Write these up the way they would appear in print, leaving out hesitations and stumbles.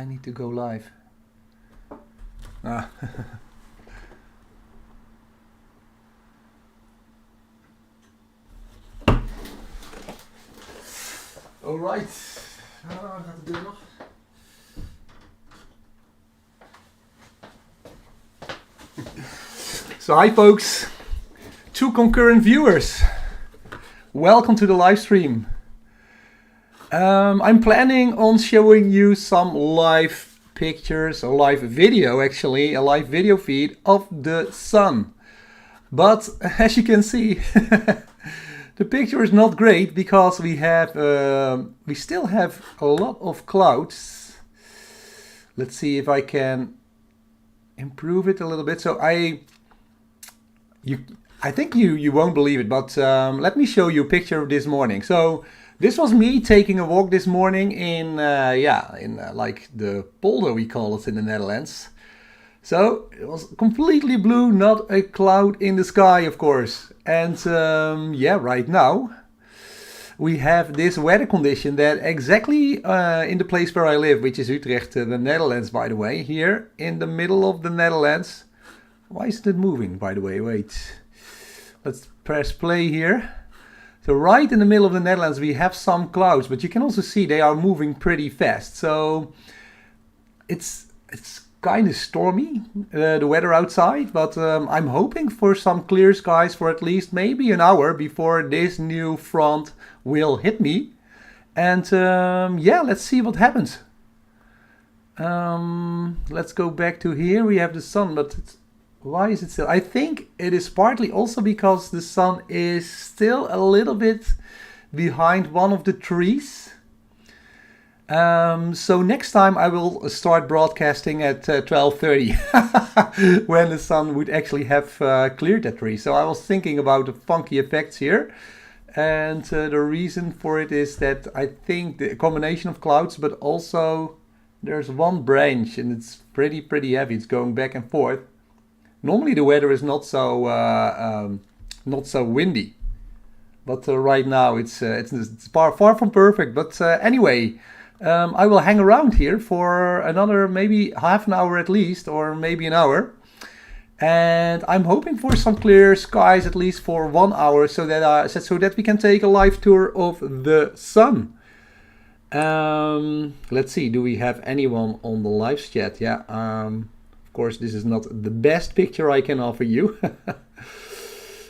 I need to go live. Ah. Alright. Gaat de deur nog? So hi folks, 2 concurrent viewers. Welcome to the live stream. I'm planning on showing you some live pictures, or live video actually, a live video feed of the sun. But as you can see, the picture is not great because we still have a lot of clouds. Let's see if I can improve it a little bit. So I think you won't believe it, but let me show you a picture of this morning. So this was me taking a walk this morning in like the polder we call it in the Netherlands. So it was completely blue, not a cloud in the sky, of course. And yeah, right now we have this weather condition that exactly in the place where I live, which is Utrecht, the Netherlands, by the way, here in the middle of the Netherlands. Why isn't it moving, by the way? Wait, let's press play here. So right in the middle of the Netherlands we have some clouds, but you can also see they are moving pretty fast. So it's kind of stormy, the weather outside, but I'm hoping for some clear skies for at least maybe an hour before this new front will hit me. And yeah, let's see what happens. Let's go back to here. We have the sun, but why is it still? I think it is partly also because the sun is still a little bit behind one of the trees. So next time I will start broadcasting at 12:30 when the sun would actually have cleared that tree. So I was thinking about the funky effects here, and the reason for it is that I think the combination of clouds, but also there's one branch and it's pretty heavy. It's going back and forth. Normally the weather is not so windy, but right now it's far from perfect. But anyway, I will hang around here for another maybe half an hour at least, or maybe an hour, and I'm hoping for some clear skies at least for 1 hour, so that we can take a live tour of the sun. Let's see, do we have anyone on the live chat? Yeah. Of course, this is not the best picture I can offer you.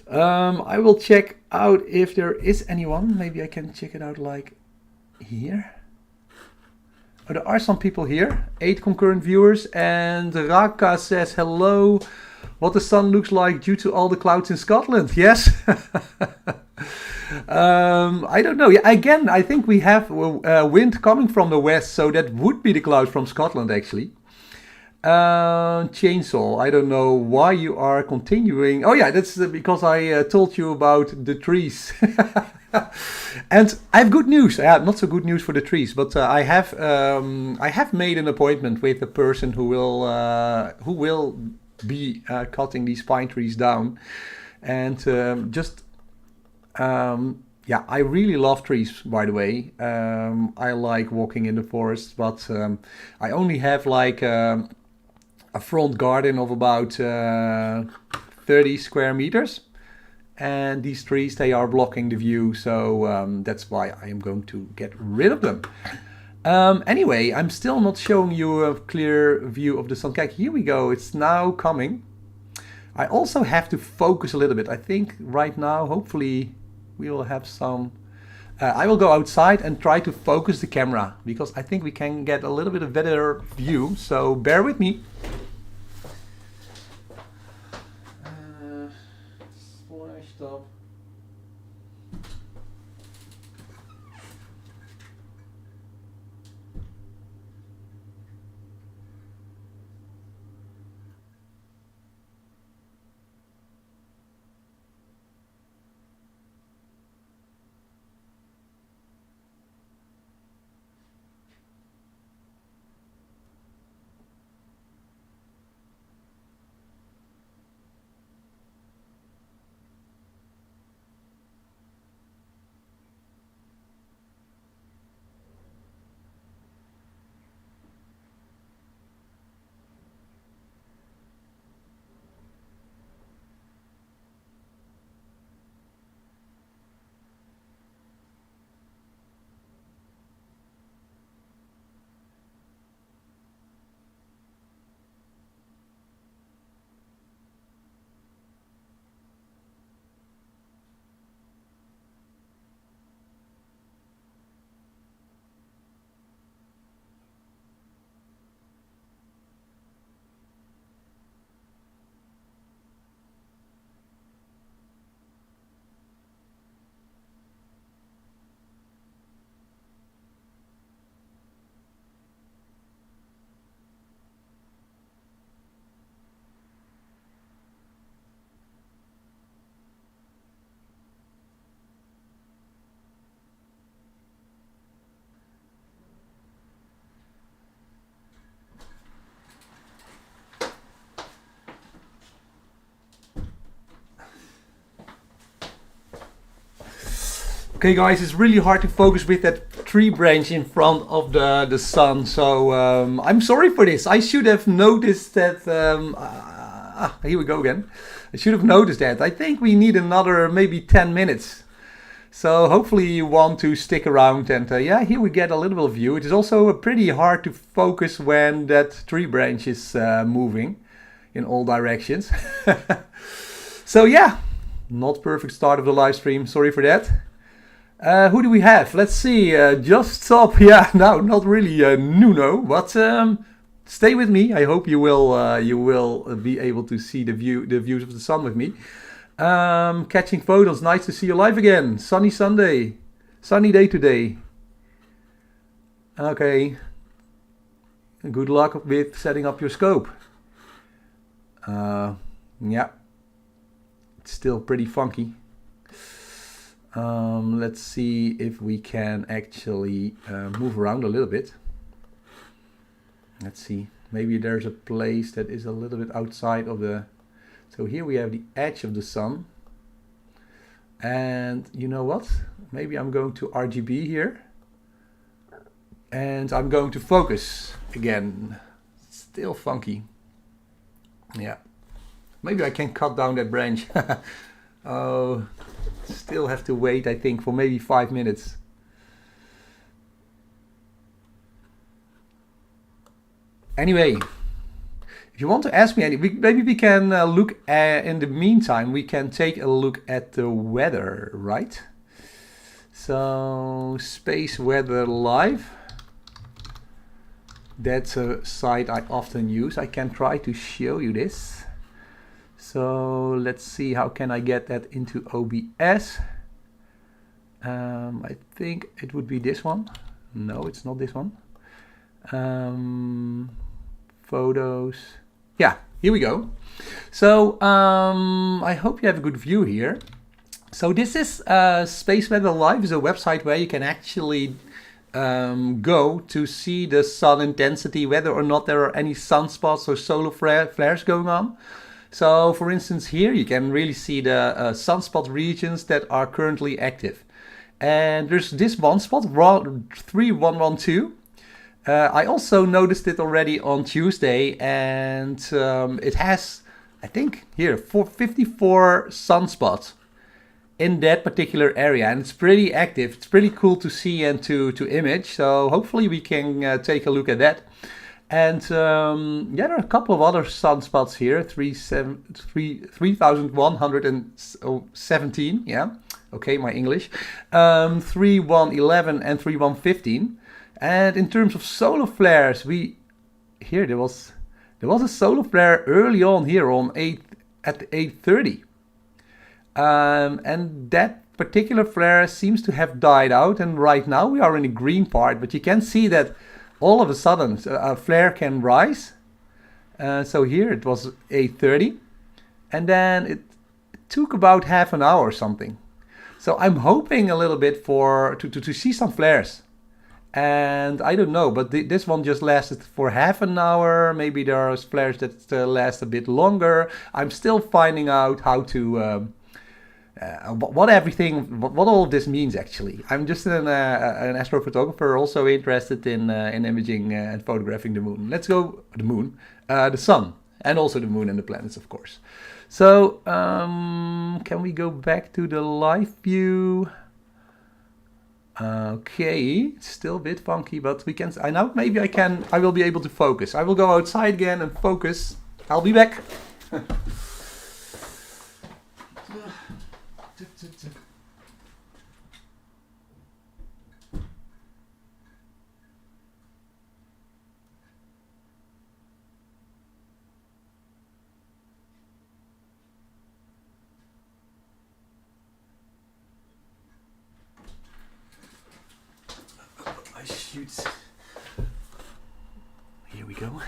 I will check out if there is anyone. Maybe I can check it out like here. Oh, there are some people here. 8 concurrent viewers. And Raka says, hello. What the sun looks like due to all the clouds in Scotland. Yes. I don't know. Yeah, again, I think we have wind coming from the west. So that would be the cloud from Scotland, actually. Chainsaw, I don't know why you are continuing. Oh yeah, that's because I told you about the trees. And I have good news. Not so good news for the trees, but I have made an appointment with a person who will be cutting these pine trees down. And yeah, I really love trees, by the way. I like walking in the forest, but I only have like a front garden of about 30 square meters, and these trees, they are blocking the view, so that's why I am going to get rid of them. Anyway, I'm still not showing you a clear view of the sun. Okay, here we go, it's now coming. I also have to focus a little bit. I think right now, hopefully we will have some... I will go outside and try to focus the camera, because I think we can get a little bit of better view, so bear with me. Stop. Okay guys, it's really hard to focus with that tree branch in front of the sun, so I'm sorry for this. I should have noticed that, here we go again. I should have noticed that. I think we need another maybe 10 minutes. So hopefully you want to stick around, and yeah, here we get a little bit of view. It is also pretty hard to focus when that tree branch is moving in all directions. So yeah, not perfect start of the live stream, sorry for that. Who do we have? Let's see, just stop. Yeah, no, not really Nuno, but stay with me. I hope you will be able to see the views of the sun with me. Catching photos, nice to see you live again. Sunny Sunday, sunny day today. Okay, good luck with setting up your scope. Yeah, it's still pretty funky. Let's see if we can actually move around a little bit. Let's see, maybe there's a place that is a little bit outside of the... So here we have the edge of the sun. And you know what? Maybe I'm going to RGB here. And I'm going to focus again. Still funky. Yeah. Maybe I can cut down that branch. Oh, still have to wait, I think, for maybe 5 minutes. Anyway, if you want to ask me anything, maybe we can look at, in the meantime, we can take a look at the weather, right? So, Space Weather Live. That's a site I often use. I can try to show you this. So let's see, how can I get that into OBS? I think it would be this one. No, it's not this one. Photos. Yeah, here we go. So I hope you have a good view here. So this is Space Weather Live, is a website where you can actually go to see the sun intensity, whether or not there are any sunspots or solar flares going on. So for instance here you can really see the sunspot regions that are currently active. And there's this one spot, 3112. I also noticed it already on Tuesday, and it has, I think, here 54 sunspots in that particular area, and it's pretty active. It's pretty cool to see and to image, so hopefully we can take a look at that. And yeah, there are a couple of other sunspots here, 3,117, yeah, okay, my English, 3,111 and 3,115. And in terms of solar flares, there was a solar flare early on here on 8:30, and that particular flare seems to have died out, and right now we are in the green part, but you can see that all of a sudden a flare can rise. So here it was 8:30, and then it took about half an hour or something. So I'm hoping a little bit to see some flares. And I don't know, but this one just lasted for half an hour. Maybe there are flares that last a bit longer. I'm still finding out how to what all of this means actually. I'm just an astrophotographer, also interested in imaging and photographing the moon. Let's go the moon, the sun, and also the moon and the planets, of course. So can we go back to the live view? Okay, it's still a bit funky, but we can. I will be able to focus. I will go outside again and focus. I'll be back. Shoot. Here we go.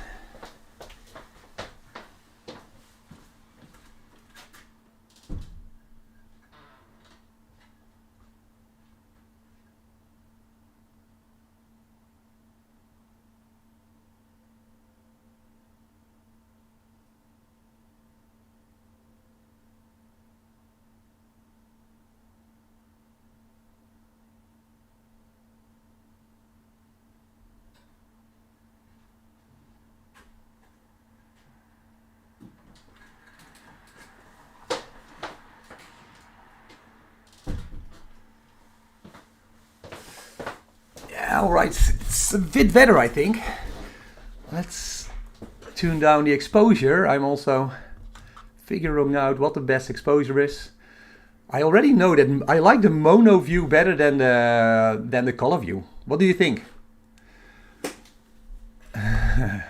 All right, it's a bit better, I think. Let's tune down the exposure. I'm also figuring out what the best exposure is. I already know that I like the mono view better than the color view. What do you think? Okay,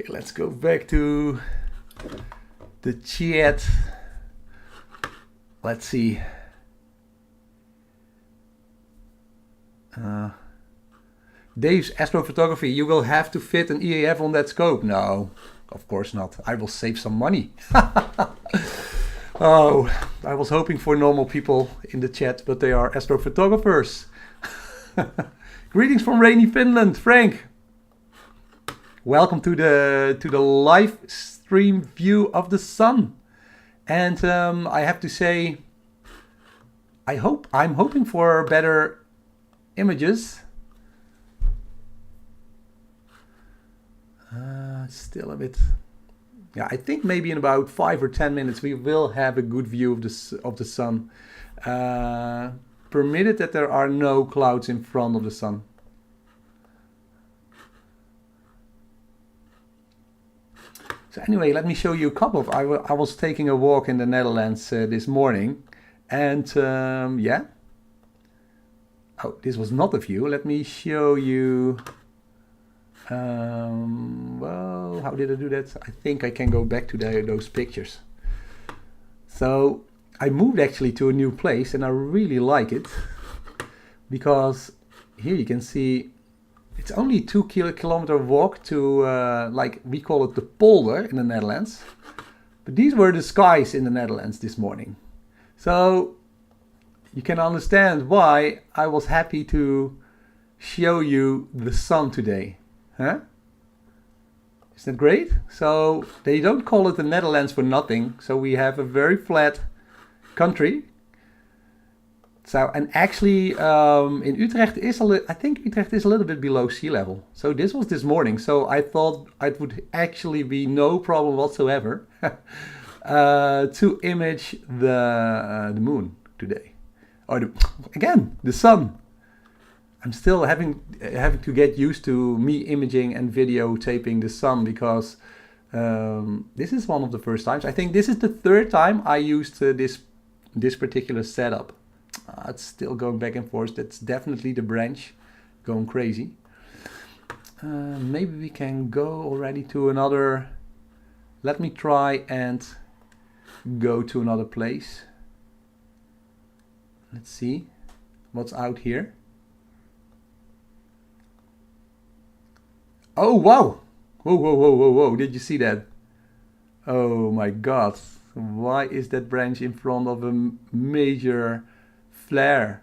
let's go back to the chat. Let's see. Dave's astrophotography, you will have to fit an EAF on that scope. No, of course not. I will save some money. Oh, I was hoping for normal people in the chat, but they are astrophotographers. Greetings from rainy Finland, Frank. Welcome to the live stream view of the sun. And I have to say, I'm hoping for better images. Still a bit. Yeah, I think maybe in about 5 or 10 minutes we will have a good view of the sun, permitted that there are no clouds in front of the sun. So anyway, let me show you a couple of. I was taking a walk in the Netherlands this morning, and yeah. Oh, this was not a view. Let me show you. Well, how did I do that? I think I can go back to those pictures. So I moved actually to a new place, and I really like it because here you can see it's only 2 kilometer walk to like we call it the polder in the Netherlands. But these were the skies in the Netherlands this morning. So you can understand why I was happy to show you the sun today. Huh? Isn't that great? So they don't call it the Netherlands for nothing. So we have a very flat country. So, and actually in Utrecht I think Utrecht is a little bit below sea level. So this was this morning. So I thought it would actually be no problem whatsoever to image the moon today. Or again, the sun. I'm still having to get used to me imaging and videotaping the sun because this is one of the first times. I think this is the third time I used this particular setup. It's still going back and forth. That's definitely the branch going crazy. Maybe we can go already to another. Let me try and go to another place. Let's see what's out here. Oh, wow. Whoa, whoa, whoa, whoa, whoa. Did you see that? Oh my God. Why is that branch in front of a major flare?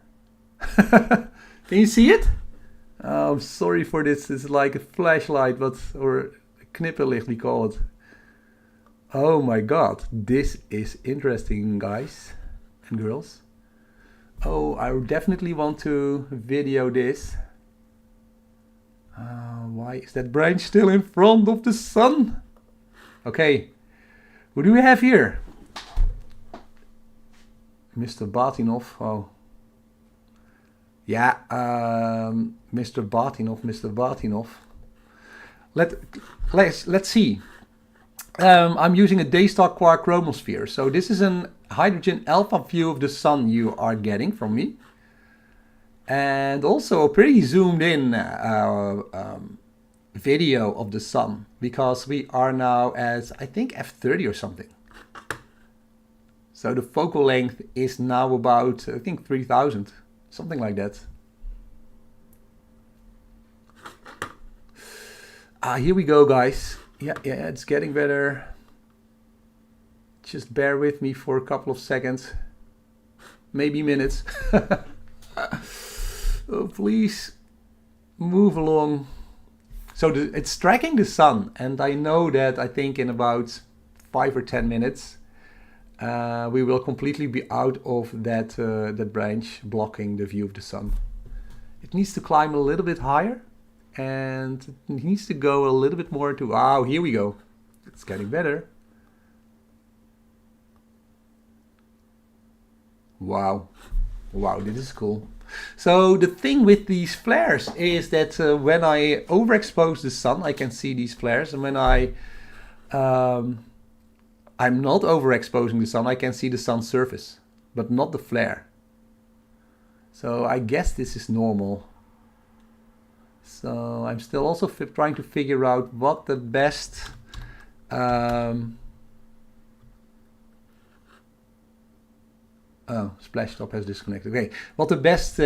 Can you see it? Oh, I'm sorry for this. It's like a flashlight, or a knipperlicht we call it. Oh my God. This is interesting, guys and girls. Oh, I definitely want to video this. Why is that branch still in front of the sun? Okay, who do we have here? Mr. Batinov. Oh, yeah, Mr. Batinov. Let's see. I'm using a Daystar Quark Chromosphere. So this is an hydrogen alpha view of the sun you are getting from me. And also a pretty zoomed in video of the sun, because we are now at, I think, f30 or something. So the focal length is now about, I think, 3000, something like that. Here we go, guys. Yeah, it's getting better. Just bear with me for a couple of seconds, maybe minutes. Oh, please move along. So it's tracking the sun, and I know that I think in about 5 or 10 minutes we will completely be out of that branch blocking the view of the sun. It needs to climb a little bit higher, and it needs to go a little bit more to. Oh, here we go. It's getting better. Wow. Wow, this is cool. So the thing with these flares is that when I overexpose the sun, I can see these flares, and when I'm not overexposing the sun, I can see the sun's surface, but not the flare. So I guess this is normal. So I'm still also trying to figure out what the best oh, splash top has disconnected. Okay, what the best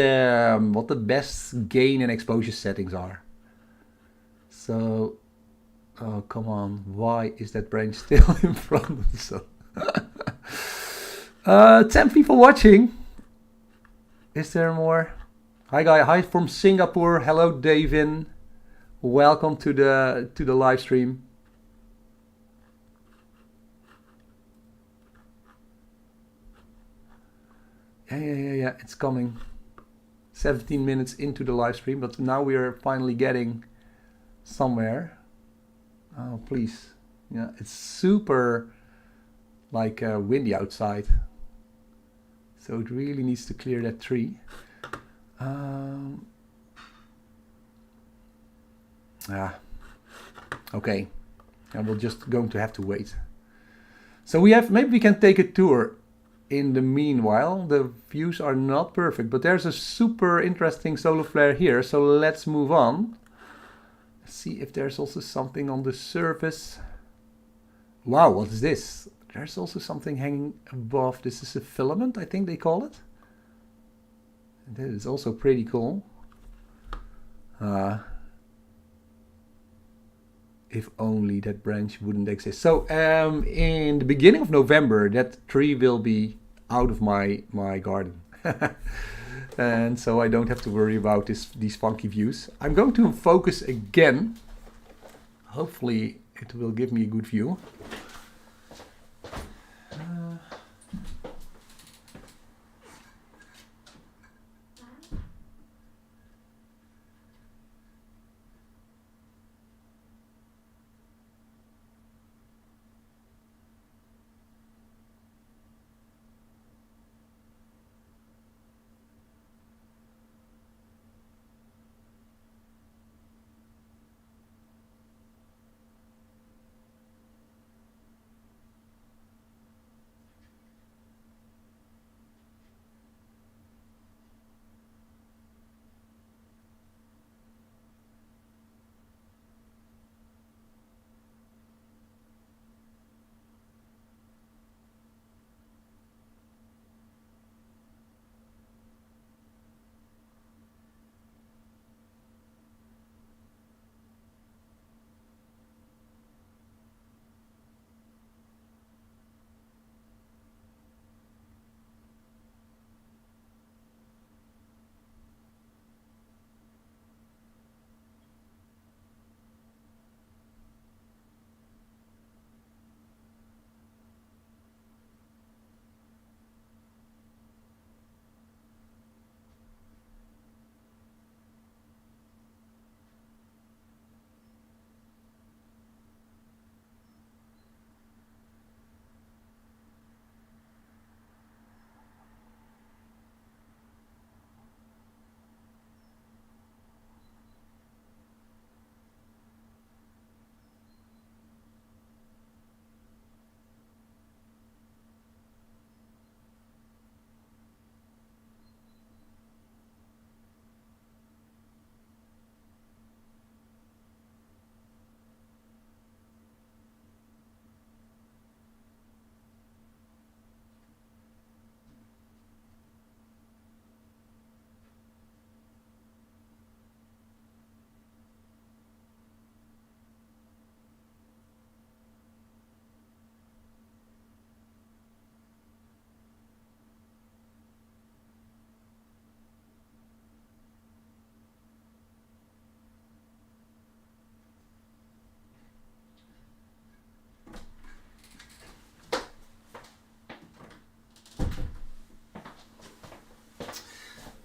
gain and exposure settings are. So, oh come on, why is that branch still in front of the sun? 10 people watching. Is there more? Hi guy, hi from Singapore. Hello Davin. Welcome to the live stream. Yeah, it's coming. 17 minutes into the live stream, but now we are finally getting somewhere. Oh, please. Yeah, it's super like windy outside. So it really needs to clear that tree. Okay. And we're just going to have to wait. So maybe we can take a tour. In the meanwhile, the views are not perfect, but there's a super interesting solar flare here, so let's move on. Let's see if there's also something on the surface. Wow, what is this? There's also something hanging above. This is a filament, I think they call it. And that is also pretty cool. If only that branch wouldn't exist. So in the beginning of November, that tree will be out of my garden. And so I don't have to worry about these funky views. I'm going to focus again. Hopefully it will give me a good view.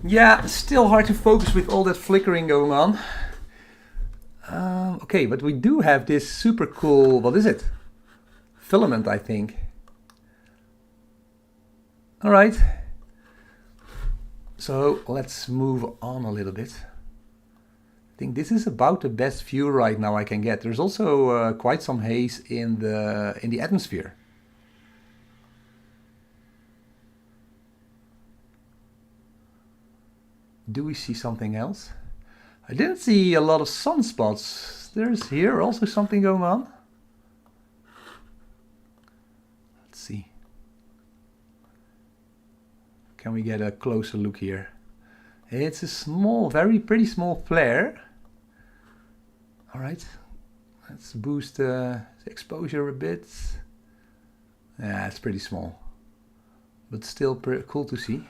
Yeah, still hard to focus with all that flickering going on. Okay, but we do have this super cool, what is it? Filament, I think. All right. So let's move on a little bit. I think this is about the best view right now I can get. There's also quite some haze in the atmosphere. Do we see something else? I didn't see a lot of sunspots. There's here also something going on. Let's see. Can we get a closer look here? It's a small, pretty small flare. All right, let's boost the exposure a bit. Yeah, it's pretty small, but still pretty cool to see.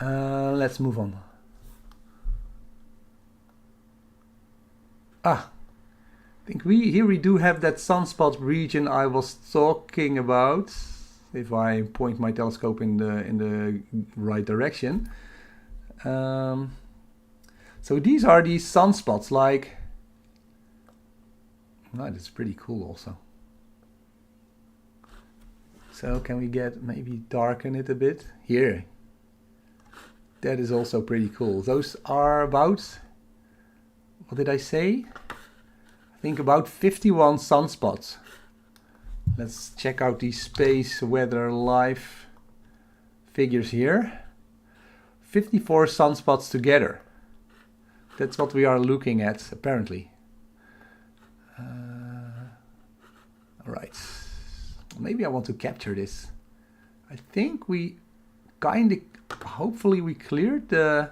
Let's move on. I think here we do have that sunspot region I was talking about. If I point my telescope in the right direction. So these are these sunspots, like. Oh, that's pretty cool also. So can we get maybe darken it a bit here? That is also pretty cool. Those are about, what did I say? I think about 51 sunspots. Let's check out these space weather live figures here. 54 sunspots together. That's what we are looking at apparently. All right. Maybe I want to capture this. I think we kind of, hopefully we cleared the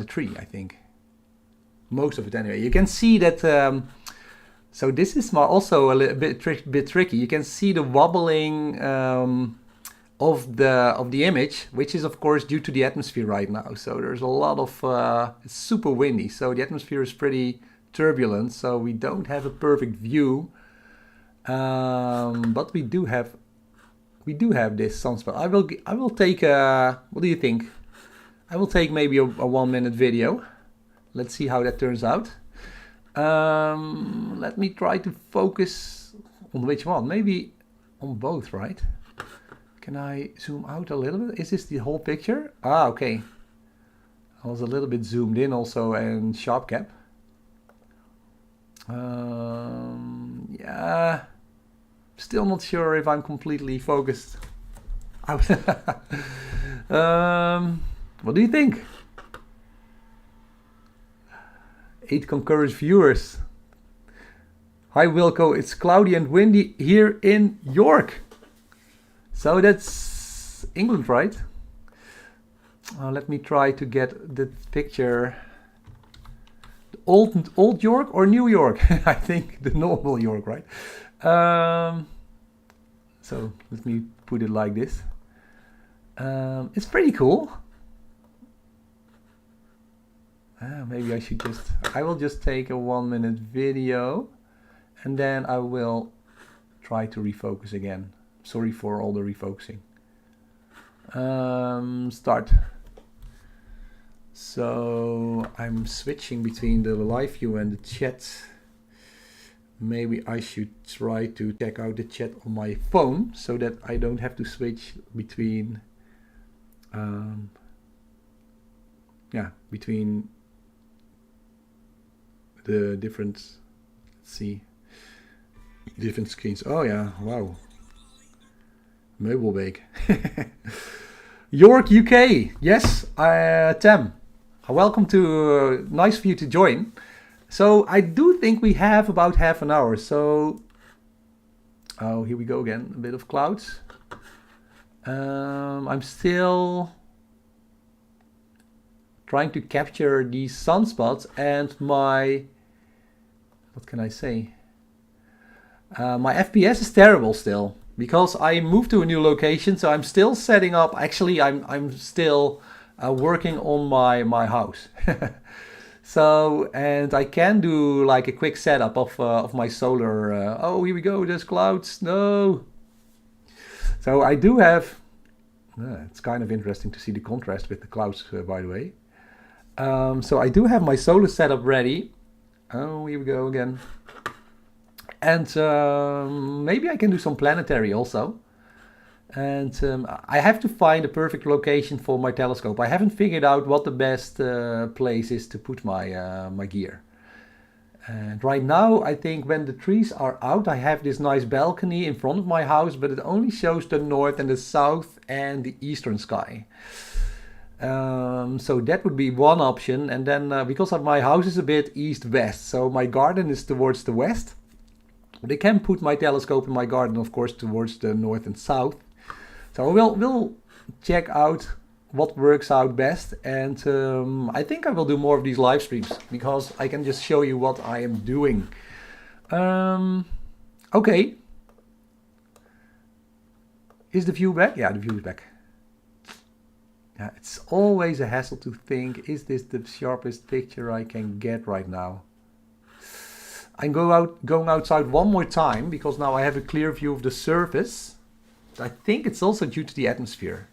tree, I think. Most of it anyway. You can see that, so this is also a little bit tricky. You can see the wobbling of the image, which is of course due to the atmosphere right now. So there's a lot of, it's super windy. So the atmosphere is pretty turbulent. So we don't have a perfect view. But we do have this sunspot. I will take what do you think? I will take maybe a 1 minute video. Let's see how that turns out. Let me try to focus on which one. Maybe on both, right? Can I zoom out a little bit? Is this the whole picture? Ah, okay. I was a little bit zoomed in also and sharp cap. Yeah. Still not sure if I'm completely focused. What do you think? 8 concurrent viewers. Hi Wilco, it's cloudy and windy here in York. So that's England, right? Let me try to get the picture. Old York or New York? I think the normal York, right? So let me put it like this. It's pretty cool. Maybe I will just take a 1 minute video and then I will try to refocus again. Sorry for all the refocusing. Start. So I'm switching between the live view and the chat. Maybe I should try to check out the chat on my phone so that I don't have to switch between between the different, let's see, different screens. Oh yeah, wow. Meubelbeek. York, UK. Yes, Tem. Welcome to, nice for you to join. So I do think we have about half an hour. So, oh, here we go again. A bit of clouds. I'm still trying to capture these sunspots and my, what can I say? My FPS is terrible still because I moved to a new location. So I'm still setting up. Actually, I'm still working on my house. So, and I can do like a quick setup of my solar. Oh, here we go. There's clouds. No. So I do have. It's kind of interesting to see the contrast with the clouds, by the way. So I do have my solar setup ready. Oh, here we go again. And maybe I can do some planetary also. And I have to find a perfect location for my telescope. I haven't figured out what the best place is to put my my gear. And right now, I think when the trees are out, I have this nice balcony in front of my house, but it only shows the north and the south and the eastern sky. So that would be one option. And then because of my house is a bit east-west, so my garden is towards the west. But I can put my telescope in my garden, of course, towards the north and south. So we'll check out what works out best, and I think I will do more of these live streams because I can just show you what I am doing. Okay. Is the view back? Yeah, the view is back. Yeah, it's always a hassle to think, is this the sharpest picture I can get right now? I'm going outside one more time because now I have a clear view of the surface. I think it's also due to the atmosphere.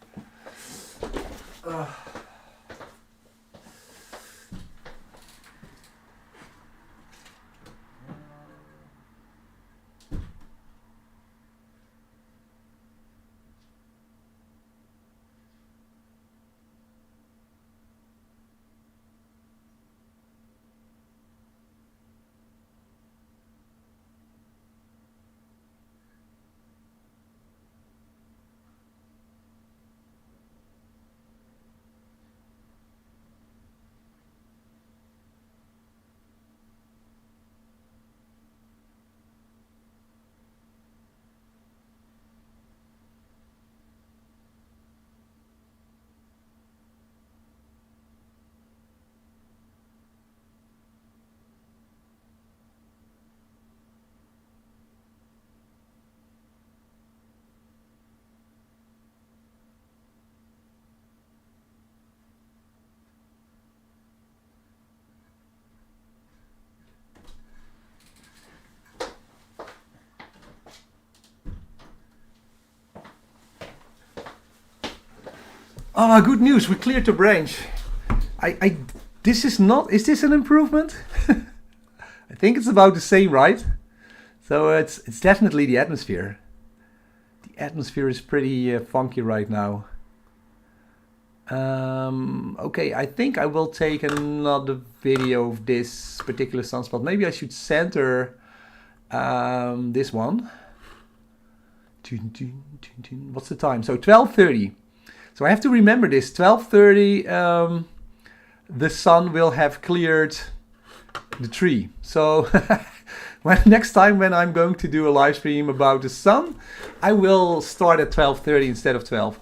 Ah, good news, we cleared the branch. This is not, is this an improvement? I think it's about the same, right? So it's definitely the atmosphere. The atmosphere is pretty funky right now. Okay, I think I will take another video of this particular sunspot. Maybe I should center this one. What's the time? So 12:30. So I have to remember this, 12:30 the sun will have cleared the tree. So next time when I'm going to do a live stream about the sun, I will start at 12:30 instead of 12.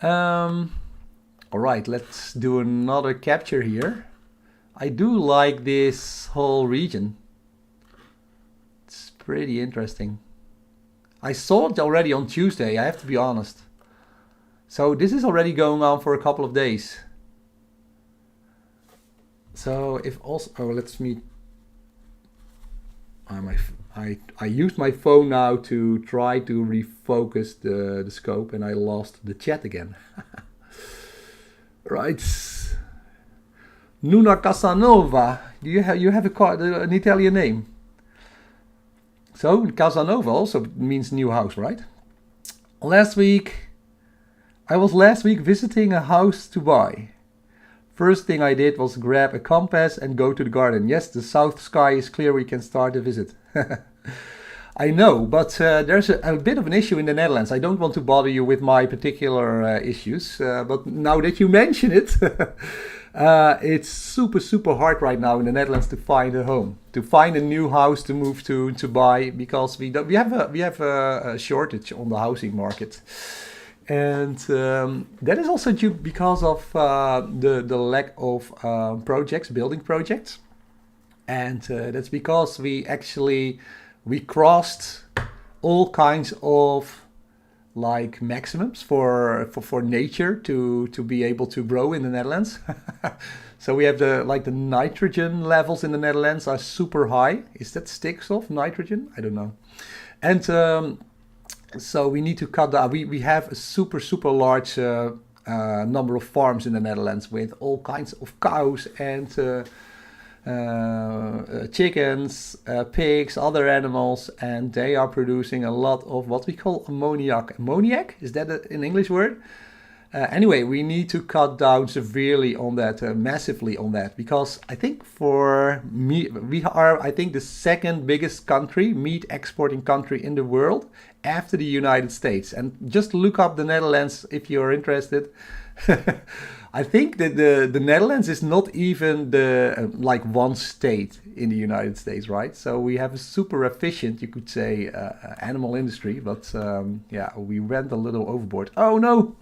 All right, let's do another capture here. I do like this whole region. It's pretty interesting. I saw it already on Tuesday, I have to be honest. So this is already going on for a couple of days. So if also, oh, let's me. I used my phone now to try to refocus the scope, and I lost the chat again. Right. Nuna Casanova. Do you have an Italian name? So Casanova also means new house, right? I was last week visiting a house to buy. First thing I did was grab a compass and go to the garden. Yes, the south sky is clear, we can start the visit. I know, but there's a bit of an issue in the Netherlands. I don't want to bother you with my particular issues, but now that you mention it, it's super hard right now in the Netherlands to find a home, to find a new house to move to buy, because we have a shortage on the housing market. And that is also due because of the lack of building projects. And that's because we crossed all kinds of like maximums for nature to be able to grow in the Netherlands. So we have the nitrogen levels in the Netherlands are super high. Is that stikstof, nitrogen? I don't know. And so we need to cut down. We have a super large number of farms in the Netherlands with all kinds of cows and chickens, pigs, other animals, and they are producing a lot of what we call ammoniac. Ammoniac? Is that an English word? Anyway, we need to cut down severely on that, massively on that, because I think for me, we are, I think, the second biggest country, meat exporting country in the world after the United States. And just look up the Netherlands if you're interested. I think that the Netherlands is not even the like one state in the United States, right? So we have a super efficient, you could say, animal industry, but yeah, we went a little overboard. Oh no!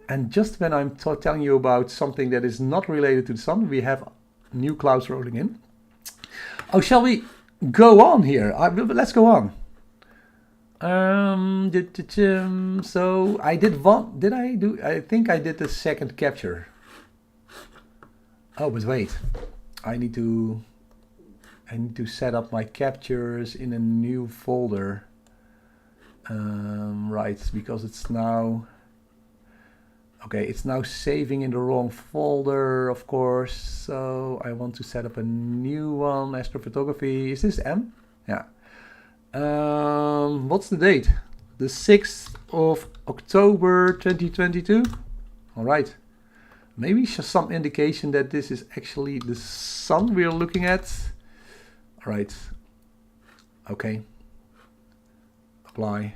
And just when I'm telling you about something that is not related to the sun, we have new clouds rolling in. Oh, shall we go on here? Let's go on. So I did one. Did I do? I think I did the second capture. Oh, but wait. I need to set up my captures in a new folder. Right, because it's now. Okay, it's now saving in the wrong folder, of course. So I want to set up a new one. Astrophotography. Is this M? Yeah. What's the date? The 6th of October 2022. All right. Maybe some indication that this is actually the sun we're looking at. All right. Okay. Apply.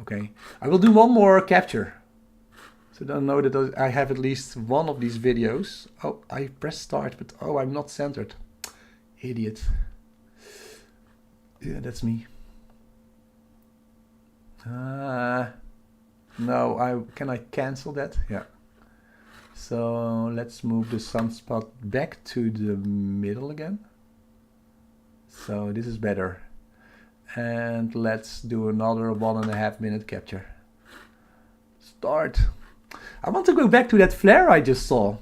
Okay. I will do one more capture. So don't know that I have at least one of these videos. Oh, I pressed start, but oh, I'm not centered. Idiot. Yeah, that's me. No, can I cancel that? Yeah. So let's move the sunspot back to the middle again. So this is better. And let's do another 1.5 minute capture. Start. I want to go back to that flare I just saw.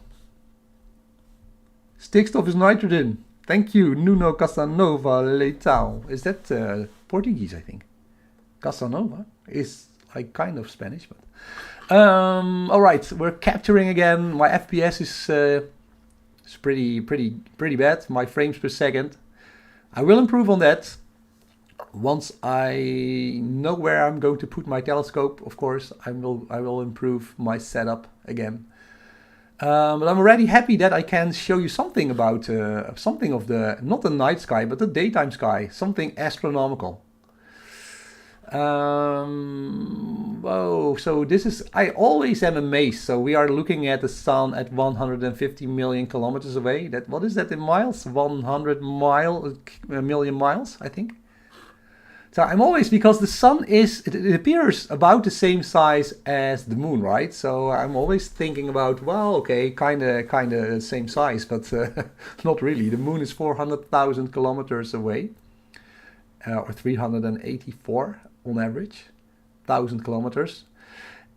Stickstoff is nitrogen. Thank you, Nuno Casanova Leitão. Is that Portuguese, I think? Casanova is like kind of Spanish, but all right, we're capturing again. My FPS is pretty bad. My frames per second. I will improve on that once I know where I'm going to put my telescope. Of course, I will improve my setup again. But I'm already happy that I can show you something about something of the not the night sky, but the daytime sky, something astronomical. Whoa, so this is, I always am amazed. So we are looking at the sun at 150 million kilometers away. That, what is that in miles? 100 million miles, I think. So I'm always, because the sun is, it appears about the same size as the moon, right? So I'm always thinking about, well, okay, kind of same size, but not really. The moon is 400,000 kilometers away, or 384 on average, 1,000 kilometers.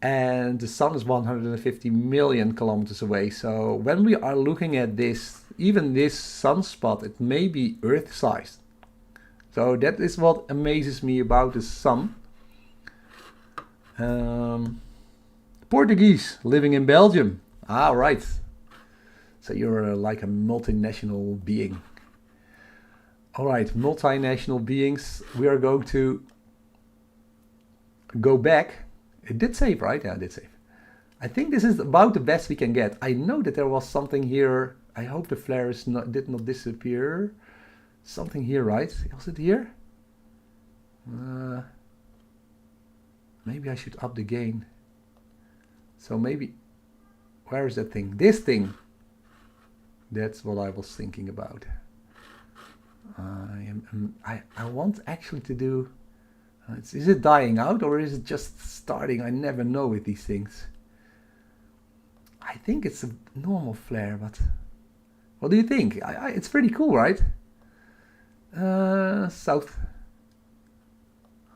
And the sun is 150 million kilometers away. So when we are looking at this, even this sunspot, it may be Earth-sized. So that is what amazes me about the sun. Portuguese, living in Belgium. Ah, right. So you're like a multinational being. All right, multinational beings. We are going to go back. It did save, right? Yeah, it did save. I think this is about the best we can get. I know that there was something here. I hope the flare did not disappear. Something here, right? Was it here? Maybe I should up the gain. So maybe, where is that thing? This thing. That's what I was thinking about. I want actually to do. Is it dying out or is it just starting? I never know with these things. I think it's a normal flare, but what do you think? It's pretty cool, right? South.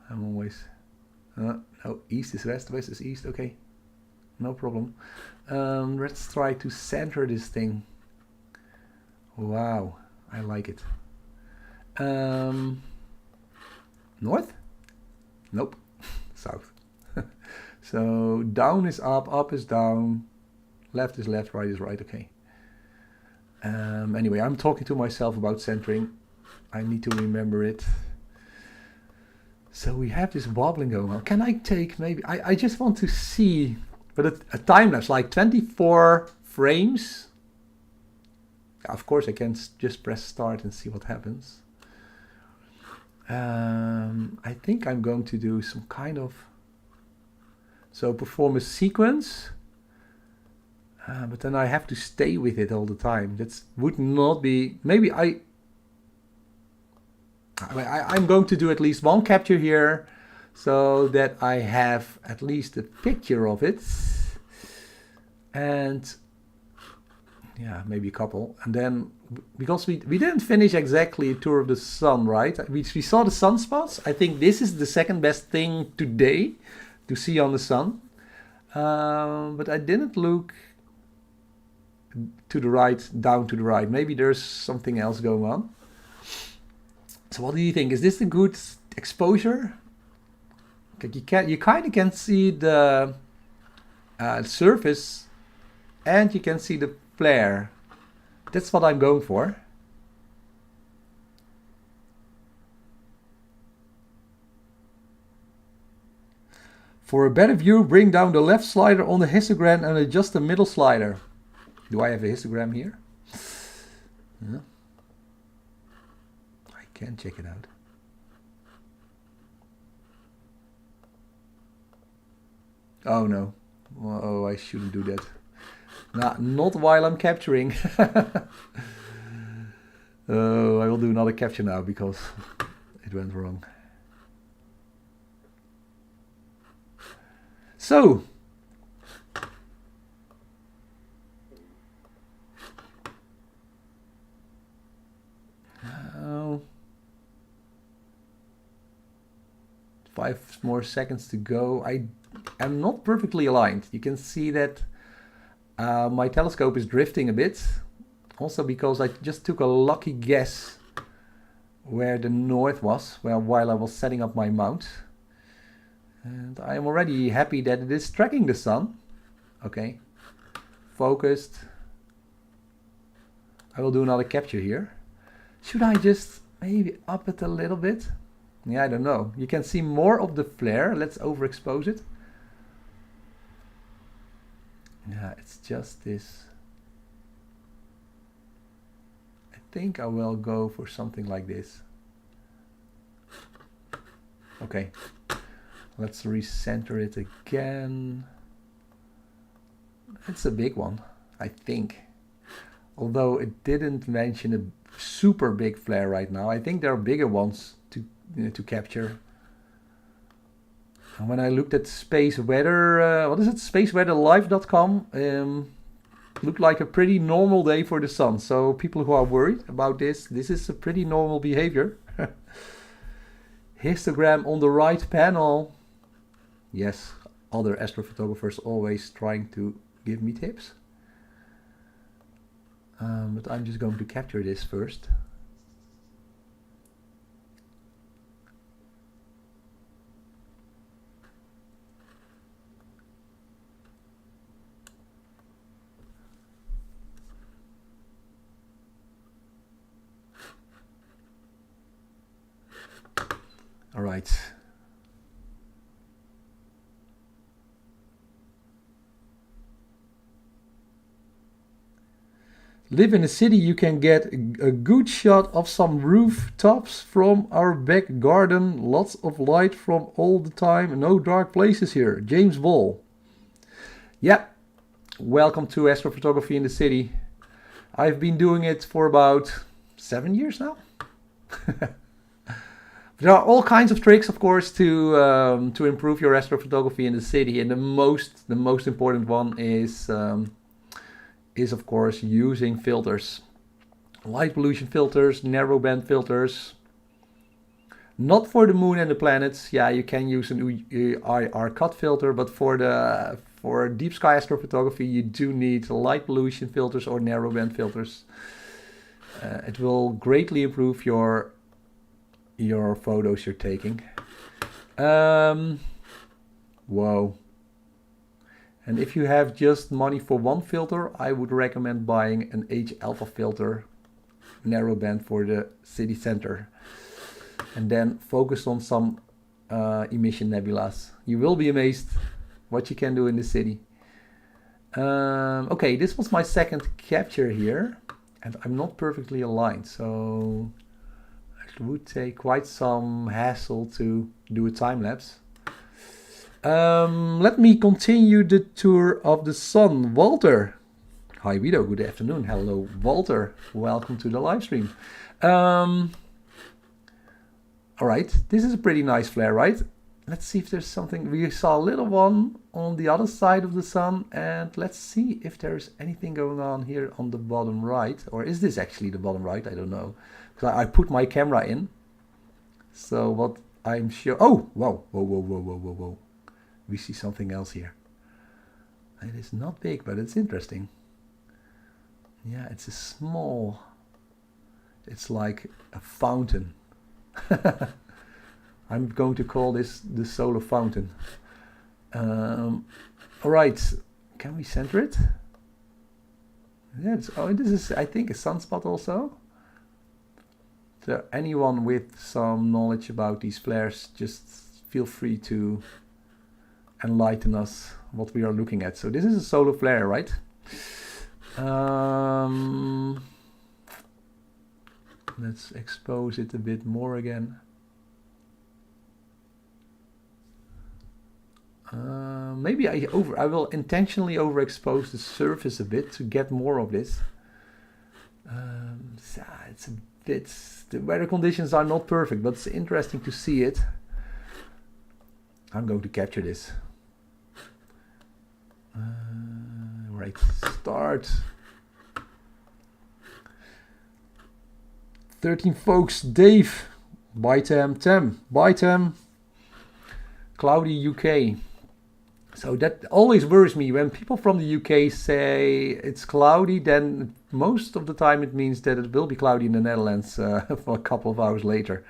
I'm always no, east is west, west is east. Okay, no problem. Let's try to center this thing. Wow, I like it. North? Nope. South. So down is up, up is down, left is left, right is right. Okay. Anyway, I'm talking to myself about centering. I need to remember it. So we have this wobbling going on. Can I take maybe, I just want to see, but a time lapse, like 24 frames. Of course, I can just press start and see what happens. I think I'm going to do some kind of, so perform a sequence, but then I have to stay with it all the time. That would not be, maybe I'm going to do at least one capture here so that I have at least a picture of it. And yeah, maybe a couple. And then, because we didn't finish exactly a tour of the sun, right? We saw the sunspots. I think this is the second best thing today to see on the sun. But I didn't look to the right, down to the right. Maybe there's something else going on. So what do you think? Is this a good exposure? Okay, you kind of can see the surface, and you can see the flare. That's what I'm going for. For a better view, bring down the left slider on the histogram and adjust the middle slider. Do I have a histogram here? Yeah. I can check it out. Oh no. Oh, I shouldn't do that. Not while I'm capturing. Oh, I will do another capture now because it went wrong. So, now 5 more seconds to go. I am not perfectly aligned. You can see that my telescope is drifting a bit. Also because I just took a lucky guess where the north was while I was setting up my mount. And I am already happy that it is tracking the sun. Okay, focused. I will do another capture here. Should I just maybe up it a little bit? Yeah, I don't know. You can see more of the flare. Let's overexpose it. Yeah, it's just this. I think I will go for something like this. Okay. Let's recenter it again. It's a big one, I think. Although it didn't mention a super big flare right now. I think there are bigger ones to capture. And when I looked at space weather, what is it? spaceweatherlive.com, looked like a pretty normal day for the sun. So people who are worried about this is a pretty normal behavior. Histogram on the right panel. Yes, other astrophotographers always trying to give me tips. But I'm just going to capture this first. All right. Live in a city, you can get a good shot of some rooftops from our back garden. Lots of light from all the time. No dark places here. James Ball. Yep. Welcome to astrophotography in the city. I've been doing it for about 7 years now. There are all kinds of tricks, of course, to improve your astrophotography in the city, and the most important one is of course using filters, light pollution filters, narrow band filters. Not for the moon and the planets. Yeah, you can use an IR cut filter, but for deep sky astrophotography, you do need light pollution filters or narrow band filters. It will greatly improve your photos you're taking. Whoa. And if you have just money for one filter, I would recommend buying an H alpha filter, narrow band for the city center. And then focus on some emission nebulas. You will be amazed what you can do in the city. Okay, this was my second capture here. And I'm not perfectly aligned, so it would take quite some hassle to do a time lapse. Let me continue the tour of the sun. Walter. Hi Wido, good afternoon. Hello Walter, welcome to the live stream. Alright, this is a pretty nice flare, right? Let's see if there's something. We saw a little one on the other side of the sun, and let's see if there's anything going on here on the bottom right. Or is this actually the bottom right? I don't know. Because I put my camera in. So what I'm sure... Oh, whoa, whoa, whoa, whoa, whoa, whoa, whoa. We see something else here. It is not big, but it's interesting. Yeah, it's a small... It's like a fountain. I'm going to call this the solar fountain. Alright, can we center it? Yeah, oh, this is, I think, a sunspot also. So anyone with some knowledge about these flares, just feel free to enlighten us what we are looking at. So this is a solar flare, right? Let's expose it a bit more again. Maybe I will intentionally overexpose the surface a bit to get more of this. It's a bit, the weather conditions are not perfect, but it's interesting to see it. I'm going to capture this. Right, start. 13 folks, Dave, bye Tem, bye Tem. Cloudy UK. So that always worries me when people from the UK say it's cloudy, then most of the time it means that it will be cloudy in the Netherlands for a couple of hours later.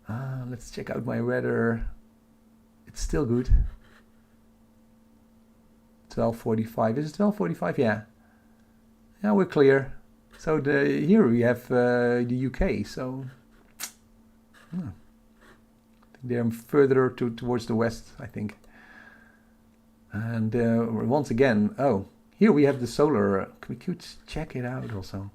Let's check out my weather. It's still good. 12:45. Is it 12:45? Yeah. Yeah, we're clear. So here we have the UK. So they're further towards the west, I think. And once again, oh, here we have the solar. We could check it out also.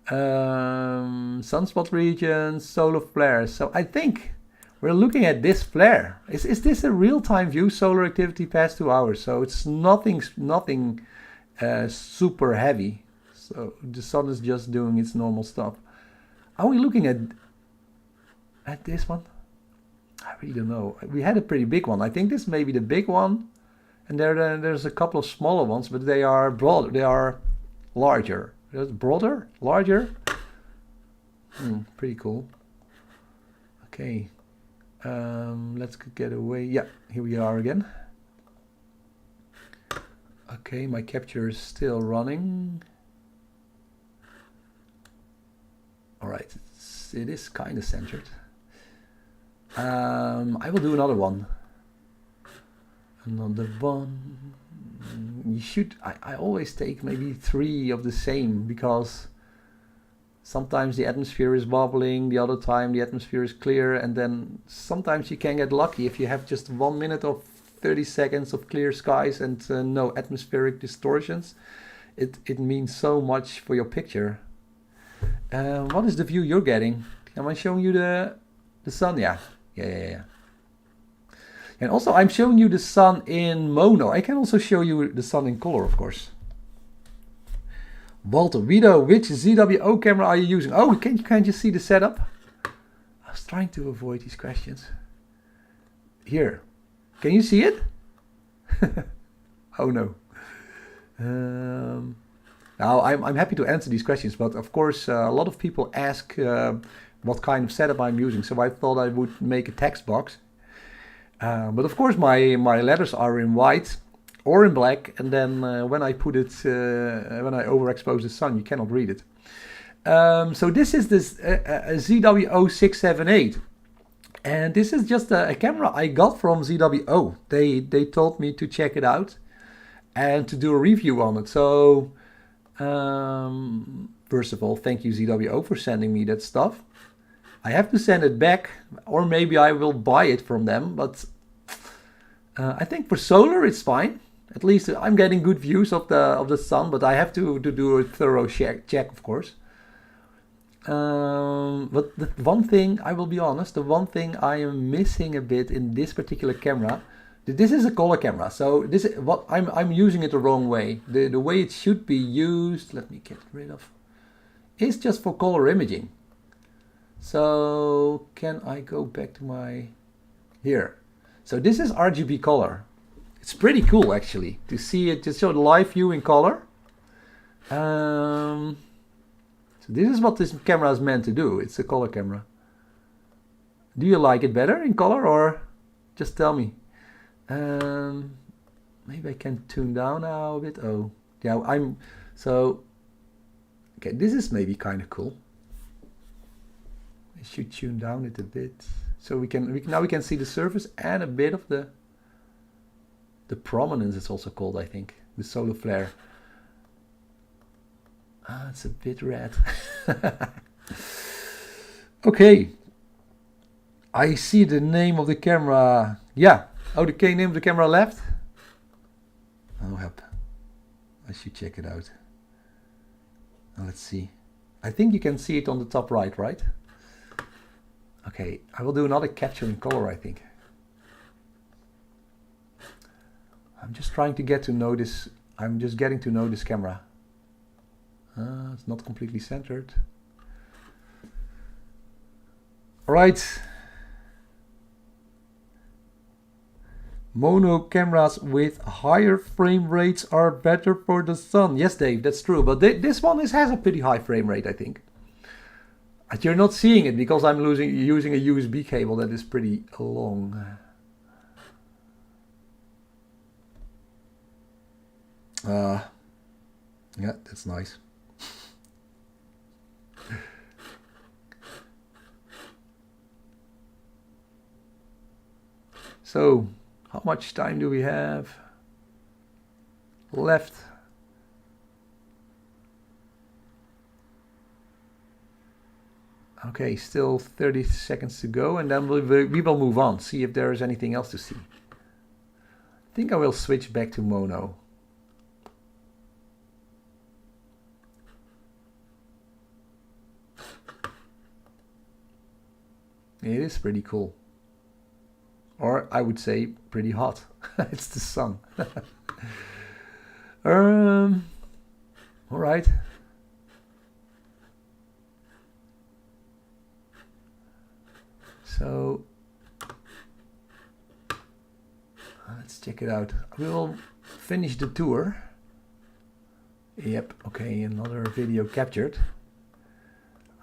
Sunspot region, solar flares. So I think we're looking at this flare. Is this a real-time view? Solar activity past 2 hours. So it's nothing super heavy. So the sun is just doing its normal stuff. Are we looking at this one? I really don't know. We had a pretty big one. I think this may be the big one, and there's a couple of smaller ones, but they are broader. They are larger. Broader, larger. Pretty cool. Okay, let's get away. Yeah, here we are again. Okay, my capture is still running. All right, it is kind of centered. I will do another one. Another one. You should. I always take maybe 3 of the same, because sometimes the atmosphere is bubbling, the other time the atmosphere is clear, and then sometimes you can get lucky if you have just 1 minute or 30 seconds of clear skies and no atmospheric distortions. It means so much for your picture. What is the view you're getting? Am I showing you the sun? Yeah. And also I'm showing you the sun in mono. I can also show you the sun in color, of course. Walter, Wido, which ZWO camera are you using? Oh, can't you see the setup? I was trying to avoid these questions. Here, can you see it? Oh no. Now I'm happy to answer these questions, but of course a lot of people ask what kind of setup I'm using, so I thought I would make a text box. But of course my letters are in white or in black, and then when I put it, when I overexpose the sun, you cannot read it. So this is this ZWO 678. And this is just a camera I got from ZWO. They told me to check it out and to do a review on it. So first of all, thank you ZWO for sending me that stuff. I have to send it back, or maybe I will buy it from them, but I think for solar it's fine. At least I'm getting good views of the sun, but I have to do a thorough check, of course. But the one thing, I will be honest, the one thing I am missing a bit in this particular camera, this is a color camera, so this is what I'm using it the wrong way. The way it should be used, let me get rid of, is just for color imaging. So can I go back to my, here. So this is RGB color. It's pretty cool actually to see it, just show the live view in color. So this is what this camera is meant to do. It's a color camera. Do you like it better in color, or just tell me? Maybe I can tune down now a bit. Oh, yeah, okay, this is maybe kind of cool. I should tune down it a bit, so now we can see the surface and a bit of the prominence. It's also called, I think, the solar flare. It's a bit red. Okay, I see the name of the camera. Yeah. Oh, the name of the camera left. Oh, help! I should check it out. Let's see. I think you can see it on the top right, right? Okay, I will do another capture in color, I think. I'm just trying to get to know this. I'm just getting to know this camera. It's not completely centered. All right. Mono cameras with higher frame rates are better for the sun. Yes, Dave, that's true. But this one has a pretty high frame rate, I think. But you're not seeing it because I'm using a USB cable that is pretty long. Yeah, that's nice. So, how much time do we have left? Okay, still 30 seconds to go, and then we will move on, see if there is anything else to see. I think I will switch back to mono. It is pretty cool. Or I would say pretty hot. It's the sun. All right. So let's check it out. We will finish the tour. Yep, okay, another video captured.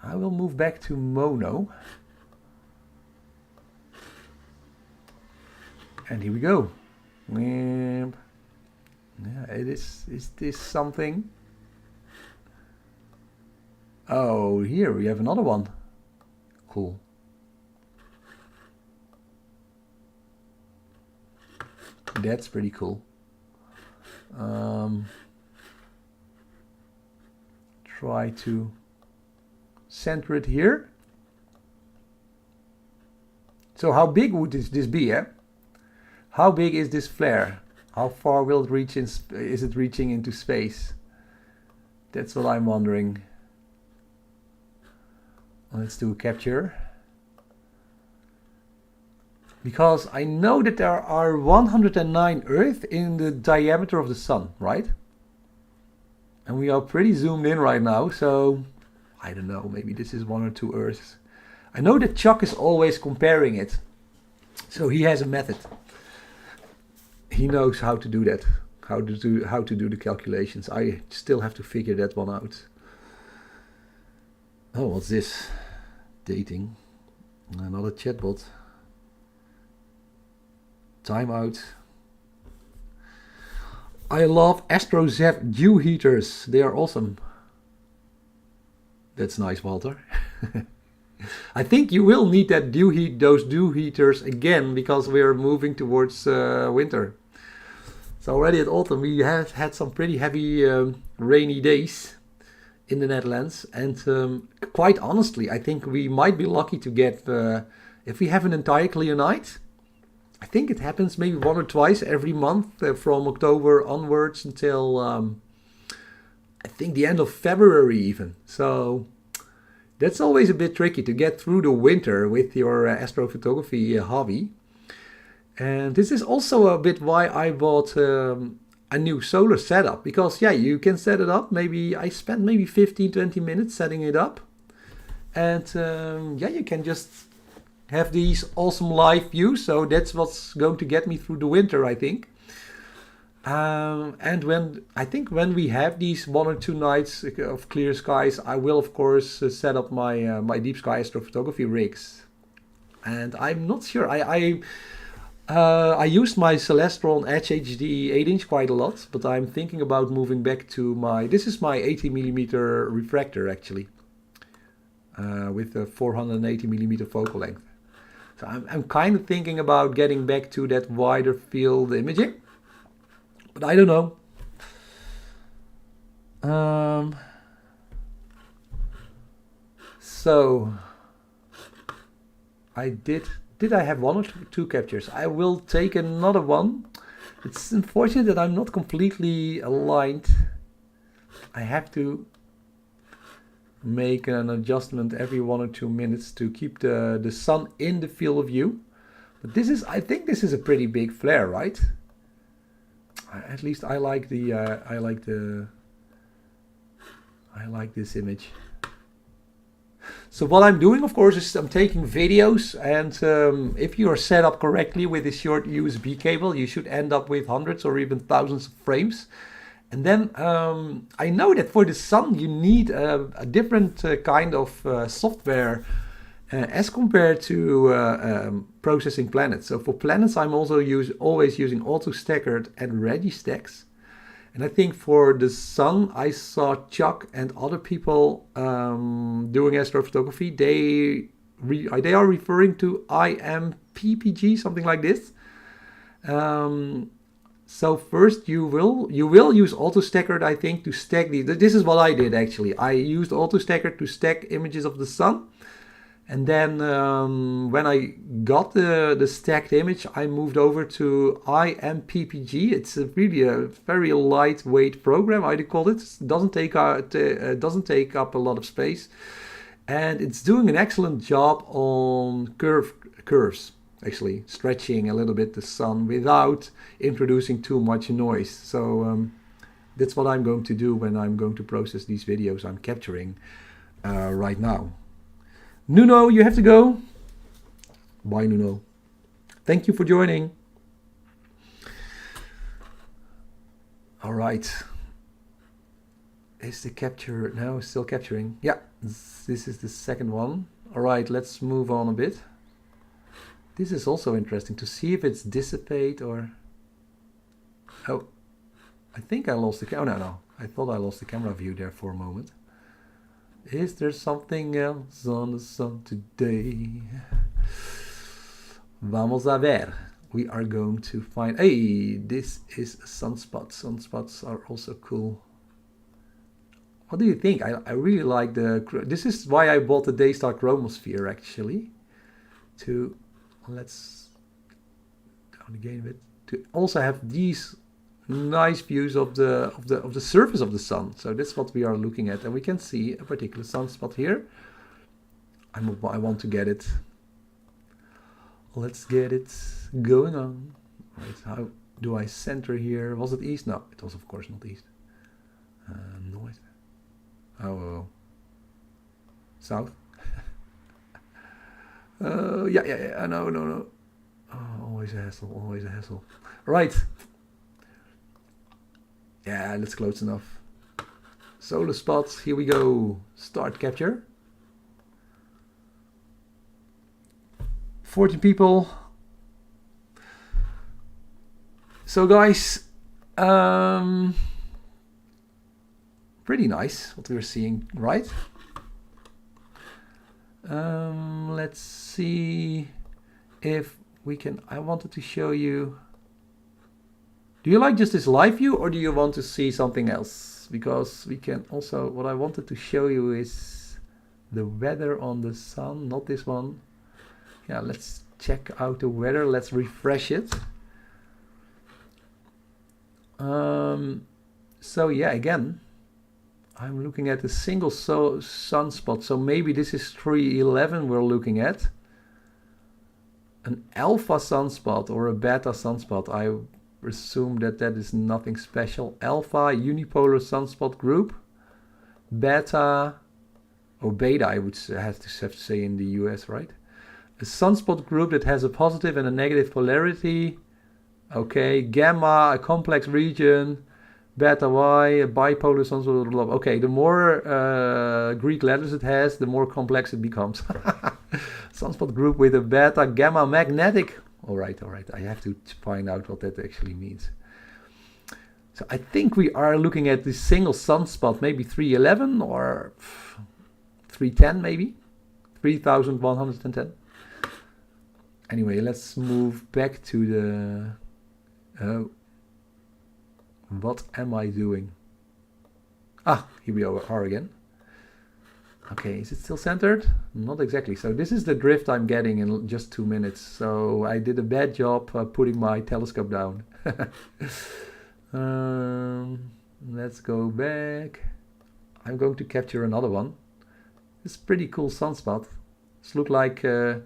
I will move back to mono. And here we go. Yeah, is this something? Oh, here we have another one. Cool. That's pretty cool. Try to center it here. So how big would this be, eh? How big is this flare? How far will it reach is it reaching into space? That's what I'm wondering. Let's do a capture. Because I know that there are 109 Earth in the diameter of the sun, right? And we are pretty zoomed in right now, so I don't know, maybe this is 1 or 2 Earths. I know that Chuck is always comparing it, so he has a method. He knows how to do that, how to do the calculations. I still have to figure that one out. Oh, what's this? Dating. Another chatbot. Timeout. I love ZWO heaters. They are awesome. That's nice, Walter. I think you will need that those dew heaters again, because we're moving towards winter. So already at autumn we have had some pretty heavy rainy days in the Netherlands, and quite honestly, I think we might be lucky to get, if we have an entire clear night, I think it happens maybe 1 or twice every month from October onwards until I think the end of February even. So that's always a bit tricky to get through the winter with your astrophotography hobby. And this is also a bit why I bought a new solar setup, because yeah, you can set it up. Maybe I spent maybe 15-20 minutes setting it up, and yeah, you can just have these awesome live views. So that's what's going to get me through the winter, I think. And when we have these 1 or 2 nights of clear skies, I will of course set up my my deep sky astrophotography rigs. And I'm not sure. I used my Celestron Edge HD 8-inch quite a lot, but I'm thinking about moving back to my... This is my 80mm refractor actually, with a 480mm focal length. So I'm kind of thinking about getting back to that wider field imaging, but I don't know. So Did I have 1 or 2 captures? I will take another one. It's unfortunate that I'm not completely aligned. I have to make an adjustment every 1 or 2 minutes to keep the sun in the field of view. But this is, I think this is a pretty big flare, right? At least I like this image. So what I'm doing, of course, is I'm taking videos, and if you are set up correctly with a short USB cable, you should end up with hundreds or even thousands of frames. And then I know that for the sun you need a different kind of software as compared to processing planets. So for planets I'm also always using AutoStaggered and Registacks. And I think for the sun, I saw Chuck and other people doing astrophotography. They are referring to IMPPG, something like this. So first you will use AutoStaggered, I think, to stack these. This is what I did actually. I used AutoStaggered to stack images of the sun. And then when I got the stacked image, I moved over to IMPPG. It's really a very lightweight program, I'd call it. It doesn't take up a lot of space, and it's doing an excellent job on curves. Actually, stretching a little bit the sun without introducing too much noise. So that's what I'm going to do when I'm going to process these videos I'm capturing right now. Nuno, you have to go. Bye, Nuno. Thank you for joining. All right. Is the capture now still capturing? Yeah, this is the second one. All right, let's move on a bit. This is also interesting to see if it's dissipate or... Oh, I think I lost the camera. Oh, no. I thought I lost the camera view there for a moment. Is there something else on the sun today? Vamos a ver. We are going to find... Hey, this is a sunspot. Sunspots are also cool. What do you think? I really like the... This is why I bought the Daystar Chromosphere, actually. Let's down again a bit. To also have these nice views of the surface of the sun. So that's what we are looking at, and we can see a particular sunspot here. I want to get it. Let's get it going on. Right, how do I center here? Was it east? No, it was of course not east. North. Oh, south. Yeah. No. Oh, always a hassle. Right. Yeah, that's close enough. Solar spots, here we go. Start capture. 14 people. So guys, pretty nice what we're seeing, right? Let's see if we can. I wanted to show you. Do you like just this live view, or do you want to see something else? Because we can also, what I wanted to show you is the weather on the sun, not this one. Yeah, let's check out the weather. Let's refresh it. So yeah, again, I'm looking at a single sunspot. So maybe this is 311 we're looking at. An alpha sunspot or a beta sunspot. I assume that is nothing special. Alpha, unipolar sunspot group. Beta, or beta I would have to say in the US, right? A sunspot group that has a positive and a negative polarity. Okay, gamma, a complex region. Beta Y, a bipolar sunspot. Okay, the more Greek letters it has, the more complex it becomes. Sunspot group with a beta gamma magnetic. All right. I have to find out what that actually means. So I think we are looking at this single sunspot, maybe 311 or 310, maybe 3110. Anyway, let's move back to the. What am I doing? Ah, here we are again. Okay, is it still centered? Not exactly. So this is the drift I'm getting in just 2 minutes. So I did a bad job putting my telescope down. Let's go back. I'm going to capture another one. It's a pretty cool sunspot. This looks like the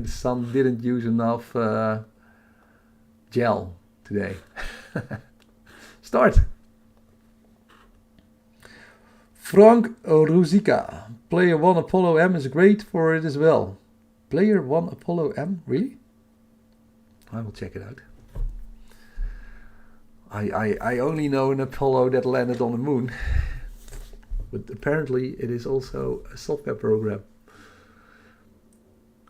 sun didn't use enough gel today. Start. Frank Ruzika. Player 1 Apollo M is great for it as well. Player 1 Apollo M? Really? I will check it out. I only know an Apollo that landed on the moon. But apparently it is also a software program.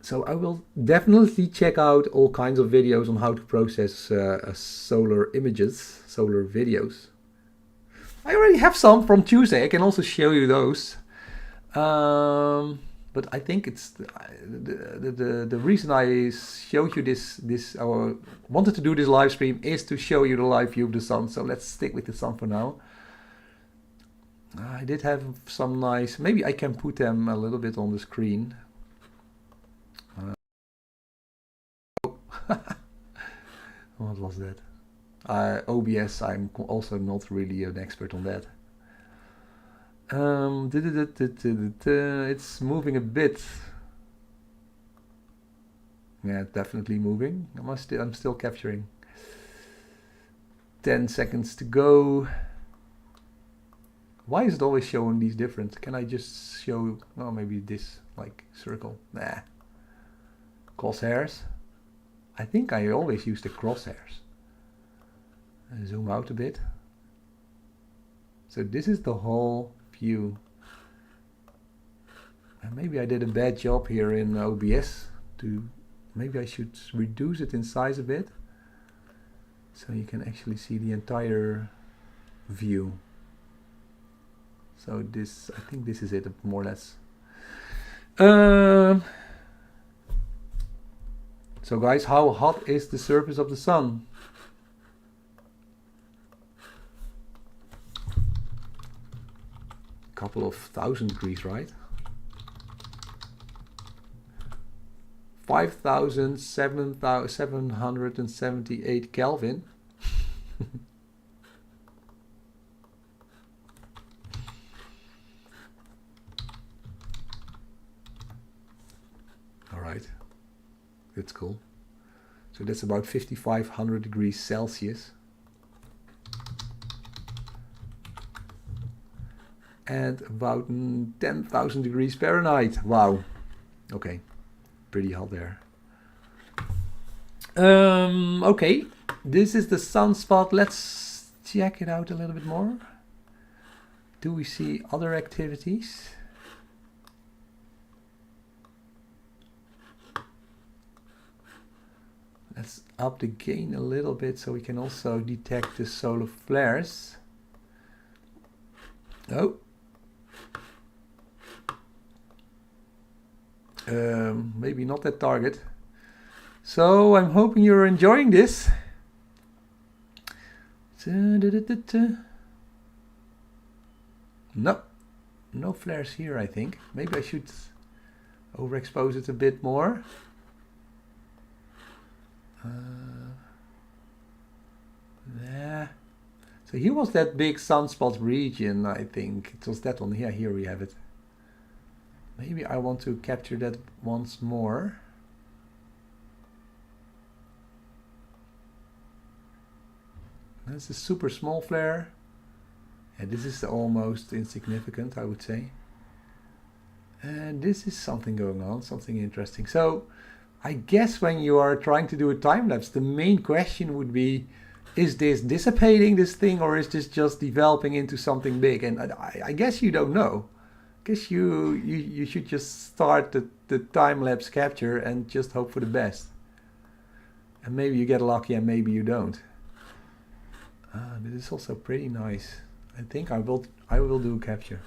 So I will definitely check out all kinds of videos on how to process solar images, solar videos. I already have some from Tuesday. I can also show you those. But I think it's the reason I showed you this or wanted to do this live stream is to show you the live view of the sun. So let's stick with the sun for now. I did have some nice. Maybe I can put them a little bit on the screen. What was that? OBS, I'm also not really an expert on that. It's moving a bit. Yeah, definitely moving. I'm still capturing. 10 seconds to go. Why is it always showing these different? Can I just show, oh, maybe this, like circle? Nah. Crosshairs. I think I always use the crosshairs. Zoom out a bit. So this is the whole view. And maybe I did a bad job here in OBS. Maybe I should reduce it in size a bit, so you can actually see the entire view. So this, I think this is it more or less. So guys, how hot is the surface of the sun? Couple of 1,000 degrees, right? 5,778 Kelvin. All right, that's cool. So that's about 5,500 degrees Celsius. And about 10,000 degrees Fahrenheit. Wow. Okay, pretty hot there. Okay, this is the sunspot. Let's check it out a little bit more. Do we see other activities? Let's up the gain a little bit so we can also detect the solar flares. Oh. Maybe not that target. So I'm hoping you're enjoying this. No, no flares here, I think. Maybe I should overexpose it a bit more. There. So here was that big sunspot region, I think. It was that one. Yeah, here we have it. Maybe I want to capture that once more. That's a super small flare. And this is almost insignificant, I would say. And this is something going on, something interesting. So I guess when you are trying to do a time lapse, the main question would be, is this dissipating, this thing, or is this just developing into something big? And I guess you don't know. I guess you should just start the time lapse capture and just hope for the best. And maybe you get lucky and maybe you don't. This is also pretty nice. I think I will do capture.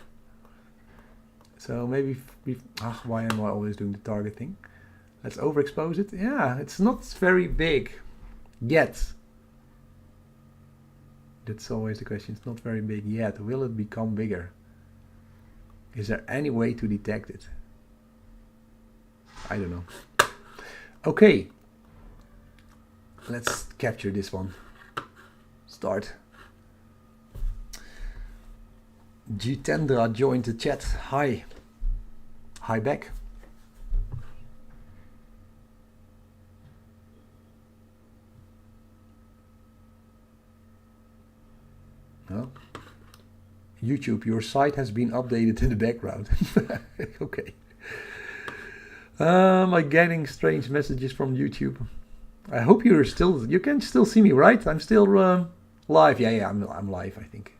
So maybe why am I always doing the target thing? Let's overexpose it. Yeah, it's not very big yet. That's always the question. It's not very big yet. Will it become bigger? Is there any way to detect it? I don't know. Okay. Let's capture this one. Start. Jitendra joined the chat. Hi. Hi back. No. YouTube, your site has been updated in the background. Okay. I'm getting strange messages from YouTube. I hope you can still see me, right? I'm still live. Yeah, I'm live, I think.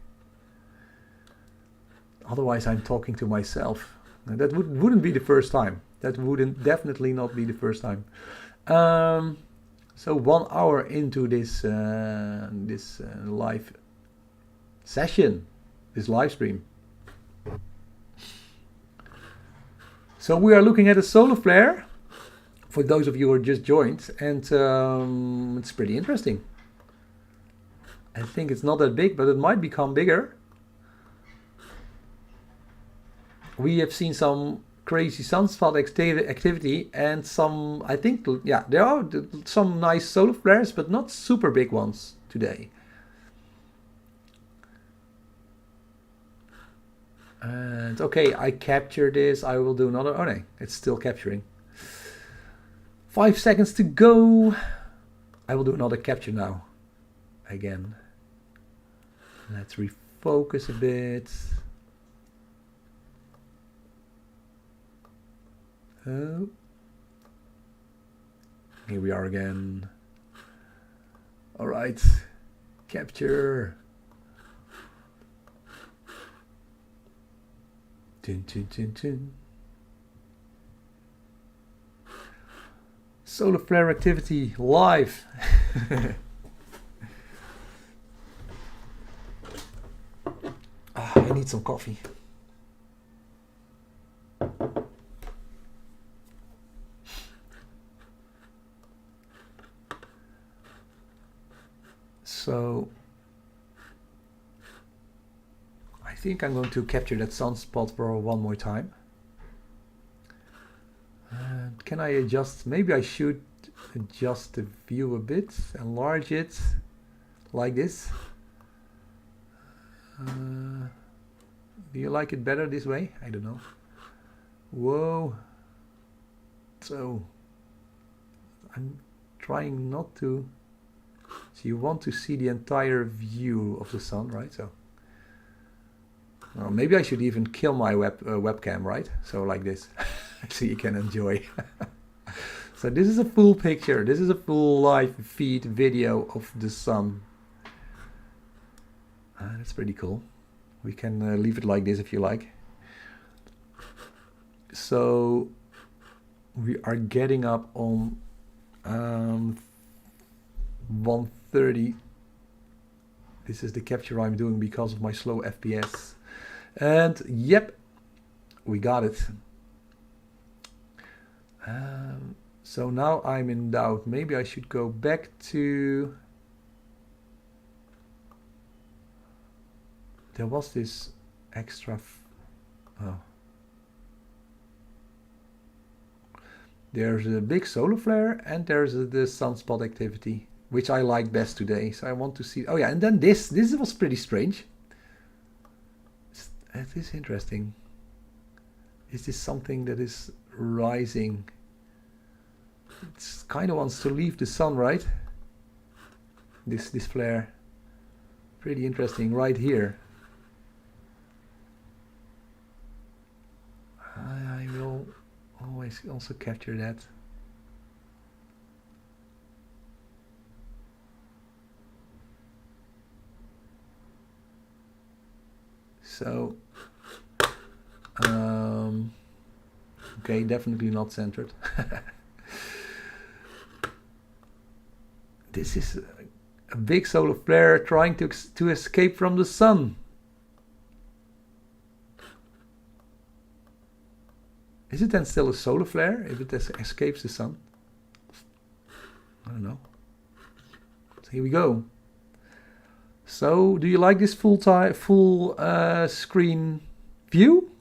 Otherwise, I'm talking to myself. And that wouldn't be the first time. That wouldn't definitely not be the first time. So 1 hour into this live session, this live stream. So we are looking at a solar flare for those of you who are just joined, and it's pretty interesting. I think it's not that big, but it might become bigger. We have seen some crazy sunspot activity and some, I think, yeah, there are some nice solar flares, but not super big ones today. And okay, I captured this. I will do another. Oh no, it's still capturing. 5 seconds to go. I will do another capture now. Again. Let's refocus a bit. Oh. Here we are again. All right. Capture. Tun, tun, tun, tun. Solar flare activity live. I need some coffee. So I think I'm going to capture that sunspot for one more time. Can I adjust? Maybe I should adjust the view a bit, enlarge it like this. Do you like it better this way? I don't know. Whoa. So I'm trying not to. So you want to see the entire view of the sun, right? So maybe I should even kill my webcam, right? So like this, so you can enjoy. So this is a full picture. This is a full live feed video of the sun. That's pretty cool. We can leave it like this if you like. So we are getting up on 1:30. This is the capture I'm doing because of my slow FPS. And yep, we got it. So now I'm in doubt. Maybe I should go back to... There was this extra... Oh. There's a big solar flare and there's the sunspot activity, which I like best today. So I want to see... Oh yeah, and then this was pretty strange. It is interesting. Is this something that is rising? It kind of wants to leave the sun, right? This flare. Pretty interesting right here. I will always also capture that. So, okay, definitely not centered. This is a big solar flare trying to escape from the sun. Is it then still a solar flare if it escapes the sun? I don't know. So here we go. So, do you like this full screen view?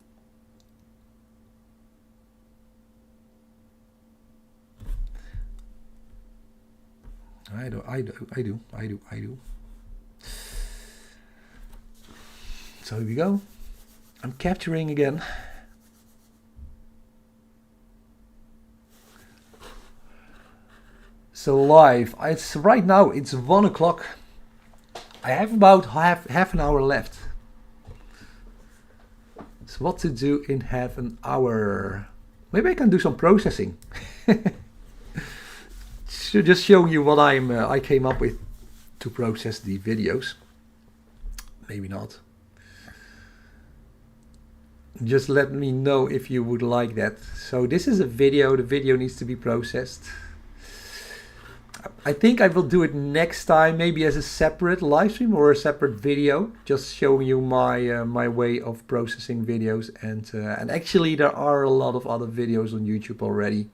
I do. So here we go. I'm capturing again. So live, it's right now, it's 1 o'clock. I have about half an hour left. So what to do in half an hour? Maybe I can do some processing. So just showing you what I came up with to process the videos. Maybe not. Just let me know if you would like that. So this is a video. The video needs to be processed. I think I will do it next time, maybe as a separate live stream or a separate video, just showing you my my way of processing videos. And actually there are a lot of other videos on YouTube already.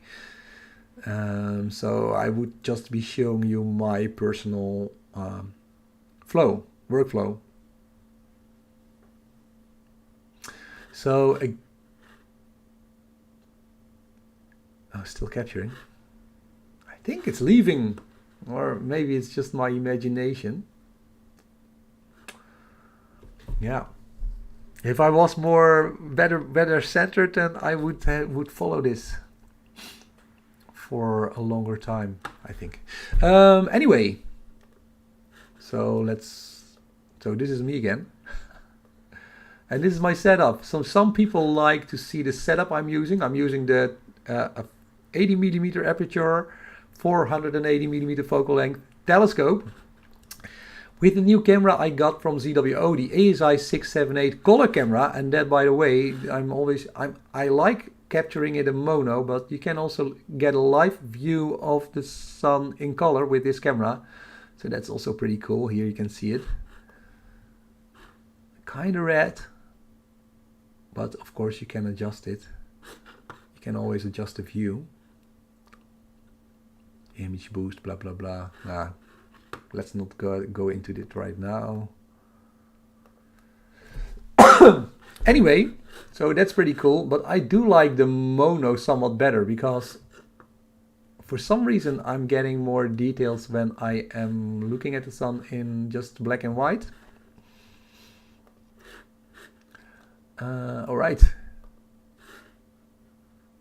So I would just be showing you my personal workflow. So, still capturing. I think it's leaving, or maybe it's just my imagination. Yeah. If I was better centered, then I would follow this for a longer time, I think. Anyway, so this is me again. And this is my setup. So some people like to see the setup I'm using. I'm using the 80mm aperture, 480mm focal length telescope with the new camera I got from ZWO, the ASI 678 color camera. And that, by the way, I like capturing it in mono, but you can also get a live view of the sun in color with this camera. So that's also pretty cool. Here you can see it. Kind of red, but of course you can adjust it. You can always adjust the view. Image boost, blah blah blah. Let's not go into it right now. Anyway, so that's pretty cool, but I do like the mono somewhat better because for some reason I'm getting more details when I am looking at the sun in just black and white. Alright,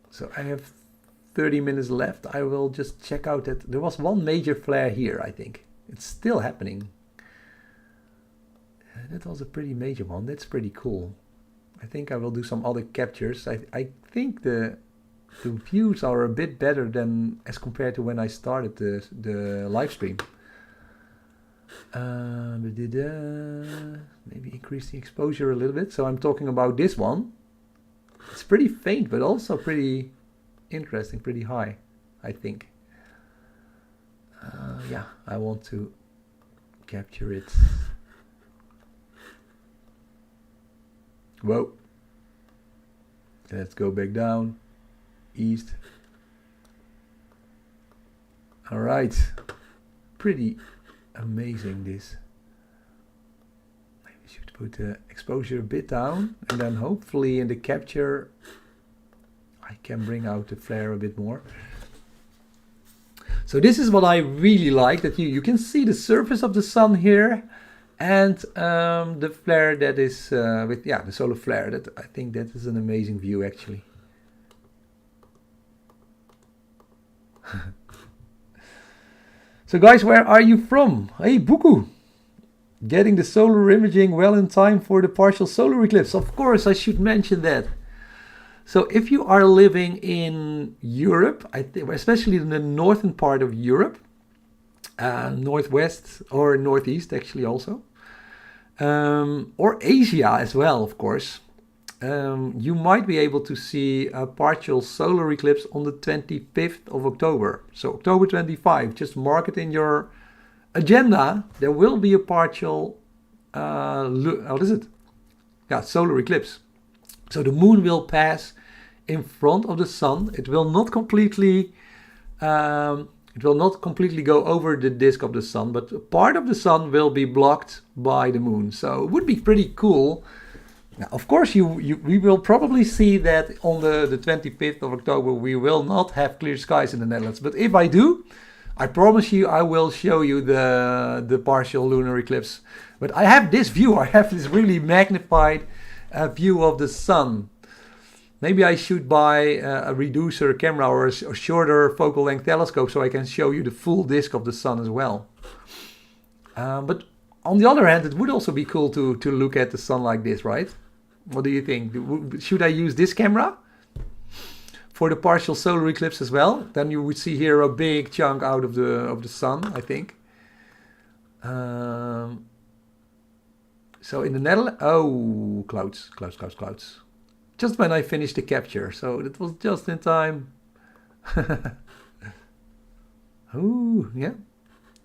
so I have 30 minutes left. I will just check out that there was one major flare here, I think. It's still happening. That was a pretty major one. That's pretty cool. I think I will do some other captures. I think the views are a bit better than as compared to when I started the live stream. Maybe increase the exposure a little bit. So I'm talking about this one. It's pretty faint, but also pretty interesting, pretty high, I think. Yeah, I want to capture it. Whoa. Let's go back down. East. All right, pretty amazing this. Maybe I should put the exposure a bit down, and then hopefully in the capture I can bring out the flare a bit more. So this is what I really like, that you can see the surface of the sun here, and the flare that is with the solar flare. That I think that is an amazing view actually. So guys, where are you from? Hey Buku, getting the solar imaging well in time for the partial solar eclipse. Of course, I should mention that. So if you are living in Europe, I think, especially in the northern part of Europe, northwest or northeast actually also, or Asia as well, of course, you might be able to see a partial solar eclipse on the 25th of October. So October 25, just mark it in your agenda. There will be a partial, what is it? Yeah, solar eclipse. So the moon will pass in front of the sun. It will not completely go over the disk of the sun, but part of the sun will be blocked by the moon. So it would be pretty cool. Now, of course, we will probably see that on the 25th of October, we will not have clear skies in the Netherlands. But if I do, I promise you, I will show you the partial lunar eclipse. But I have this view. I have this really magnified view of the sun. Maybe I should buy a reducer camera or a shorter focal length telescope so I can show you the full disk of the sun as well. But on the other hand, it would also be cool to look at the sun like this, right? What do you think? Should I use this camera for the partial solar eclipse as well? Then you would see here a big chunk out of the sun, I think. So in the Netherlands, oh, clouds. Just when I finished the capture, so it was just in time. Oh, yeah.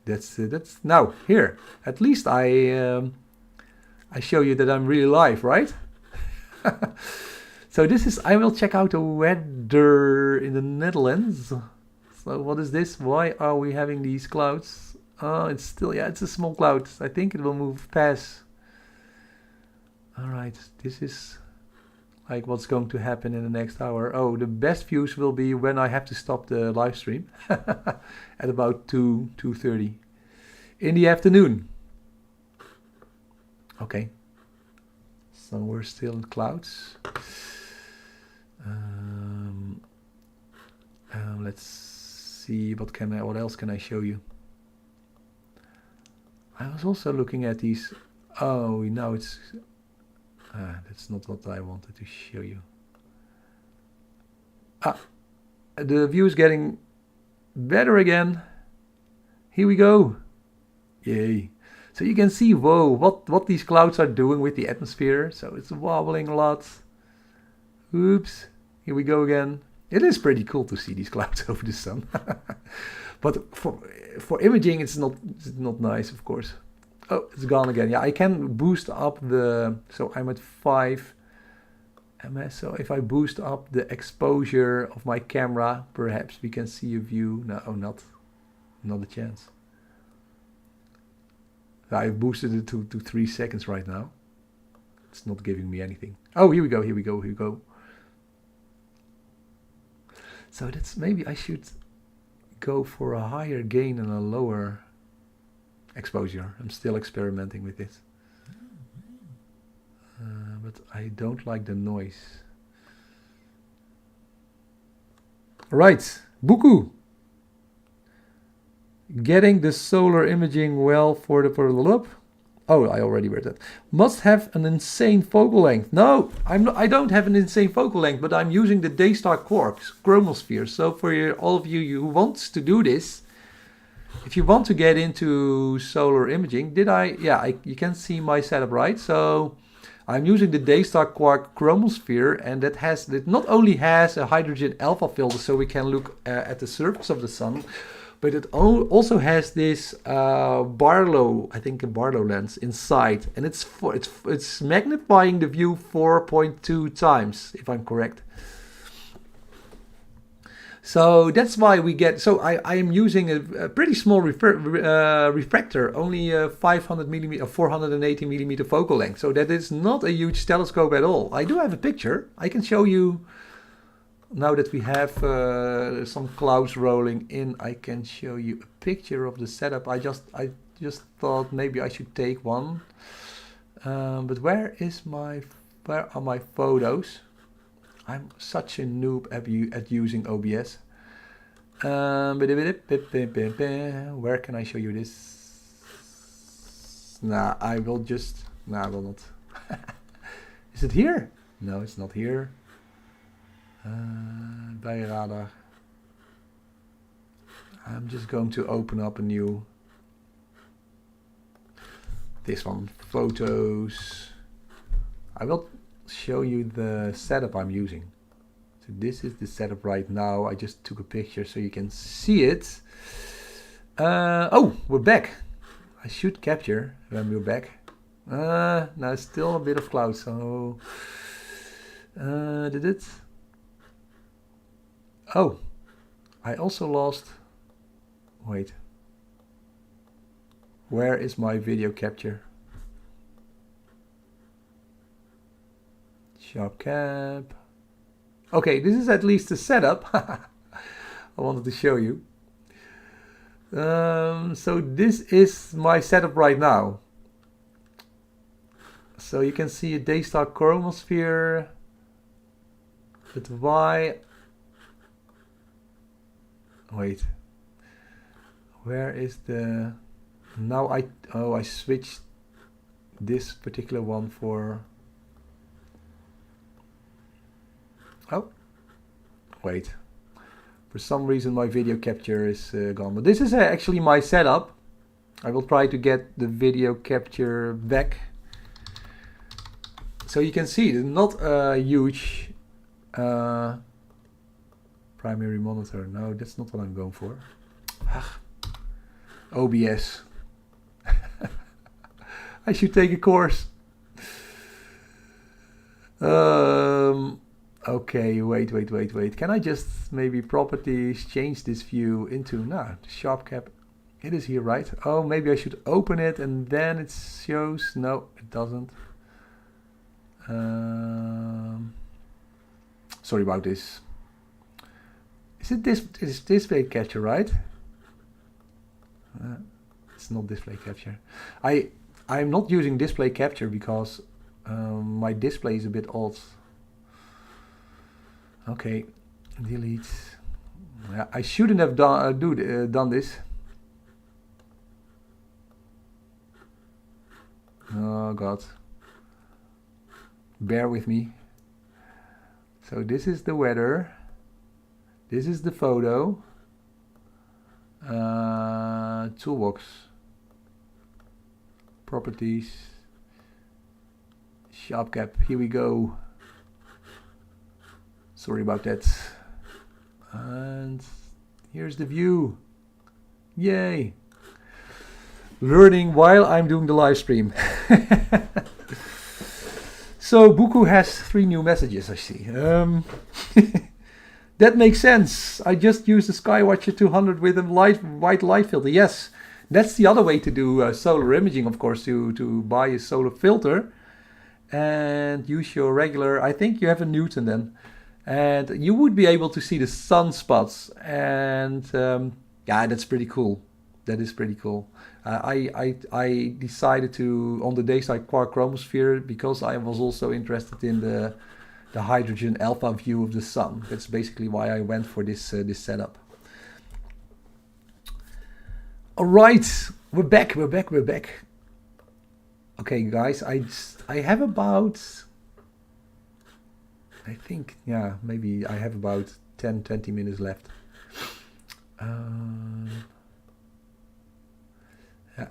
That's now here. At least I show you that I'm really live, right? So this is. I will check out the weather in the Netherlands. So what is this? Why are we having these clouds? Oh, it's still, yeah, it's a small cloud. I think it will move past. All right, this is like what's going to happen in the next hour. Oh, the best views will be when I have to stop the live stream at about 2:30 in the afternoon. Okay, so we're still in clouds. Let's see, what else can I show you? I was also looking at these. Oh, now it's. That's not what I wanted to show you. The view is getting better again. Here we go. Yay. So you can see, whoa, what these clouds are doing with the atmosphere. So it's wobbling a lot. Oops. Here we go again. It is pretty cool to see these clouds over the sun. But for imaging, it's not nice, of course. Oh, it's gone again. Yeah, I can boost up the... So I'm at 5 ms. So if I boost up the exposure of my camera, perhaps we can see a view. No, not a chance. I've boosted it to 3 seconds right now. It's not giving me anything. Oh, here we go. So that's, maybe I should go for a higher gain and a lower exposure. I'm still experimenting with it. But I don't like the noise. Right, Buku. Getting the solar imaging well for the loop. Oh, I already read that. Must have an insane focal length. No, I don't have an insane focal length, but I'm using the Daystar Quark Chromosphere. So for all of you who want to do this, if you want to get into solar imaging, you can see my setup, right? So I'm using the Daystar Quark Chromosphere, and that not only has a hydrogen alpha filter, so we can look at the surface of the sun, but it also has this Barlow, I think a Barlow lens inside, and it's magnifying the view 4.2 times, if I'm correct. So that's why we get, so I am using a pretty small refractor, only a 500 millimeter, 480 millimeter focal length. So that is not a huge telescope at all. I do have a picture. I can show you, now that we have some clouds rolling in, I can show you a picture of the setup. I just thought maybe I should take one. But where are my photos? I'm such a noob at using OBS. Where can I show you this? Nah, I will just... Nah, I will not. Is it here? No, it's not here. By radar. I'm just going to open up a new... This one, photos. I will show you the setup I'm using. So this is the setup right now. I just took a picture so you can see it. Oh, we're back. I should capture when we're back. Now still a bit of cloud, so did it? Oh, I also lost. Wait. Where is my video capture? Sharp cap. Okay, this is at least the setup. I wanted to show you. So this is my setup right now. So you can see a Daystar Chromosphere. But why? Wait. Where is the... Now I switched this particular one for... Oh, wait. For some reason my video capture is gone. But this is actually my setup. I will try to get the video capture back. So you can see it's not a huge primary monitor. No, that's not what I'm going for. OBS. I should take a course. Okay, wait. Can I just maybe properties change this view into, no, sharp cap. It is here, right? Oh, maybe I should open it and then it shows. No, it doesn't. Sorry about this. Is it this? Is display capture, right? It's not display capture. I'm not using display capture because my display is a bit old. Okay, delete. Yeah, I shouldn't have done this. Oh God. Bear with me. So this is the weather. This is the photo. Toolbox. Properties. Sharp cap. Here we go. Sorry about that. And here's the view. Yay. Learning while I'm doing the live stream. So Buku has 3 new messages, I see. That makes sense. I just used the Skywatcher 200 with a white light filter. Yes, that's the other way to do solar imaging, of course, to buy a solar filter and use your regular, I think you have a Newton then. And you would be able to see the sunspots, and yeah, that's pretty cool. That is pretty cool. I decided to on the Daystar Quark Chromosphere because I was also interested in the hydrogen alpha view of the sun. That's basically why I went for this this setup. All right, we're back. Okay, guys, I have about. I think, yeah, maybe I have about 10-20 minutes left. Yeah,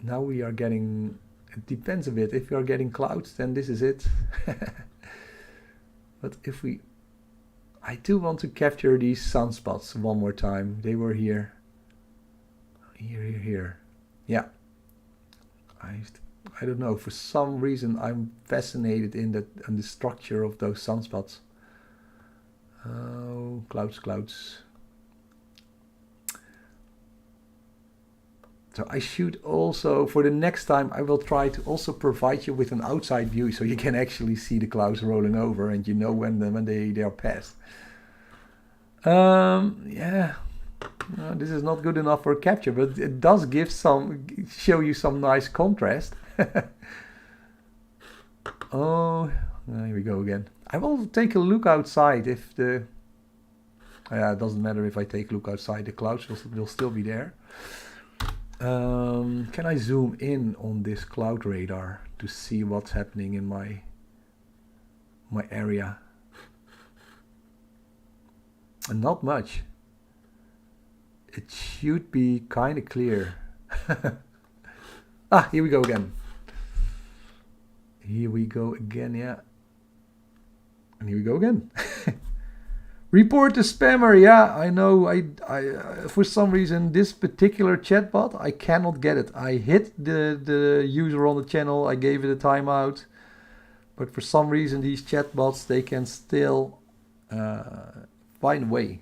now we are getting, it depends a bit. If you are getting clouds, then this is it. But if we, I do want to capture these sunspots one more time. They were here. Here. Yeah. I don't know, for some reason I'm fascinated in the structure of those sunspots. Oh, clouds. So I should also, for the next time, I will try to also provide you with an outside view so you can actually see the clouds rolling over and you know when they are past. Yeah, this is not good enough for capture, but it does give show you some nice contrast. Oh, here we go again. I will take a look outside if the... Yeah, it doesn't matter if I take a look outside, the clouds will still be there. Can I zoom in on this cloud radar to see what's happening in my area? And not much. It should be kind of clear. Ah, here we go again. Here we go again, yeah. And here we go again. Report the spammer. Yeah, I know. I for some reason this particular chatbot, I cannot get it. I hit the user on the channel. I gave it a timeout, but for some reason these chatbots, they can still find a way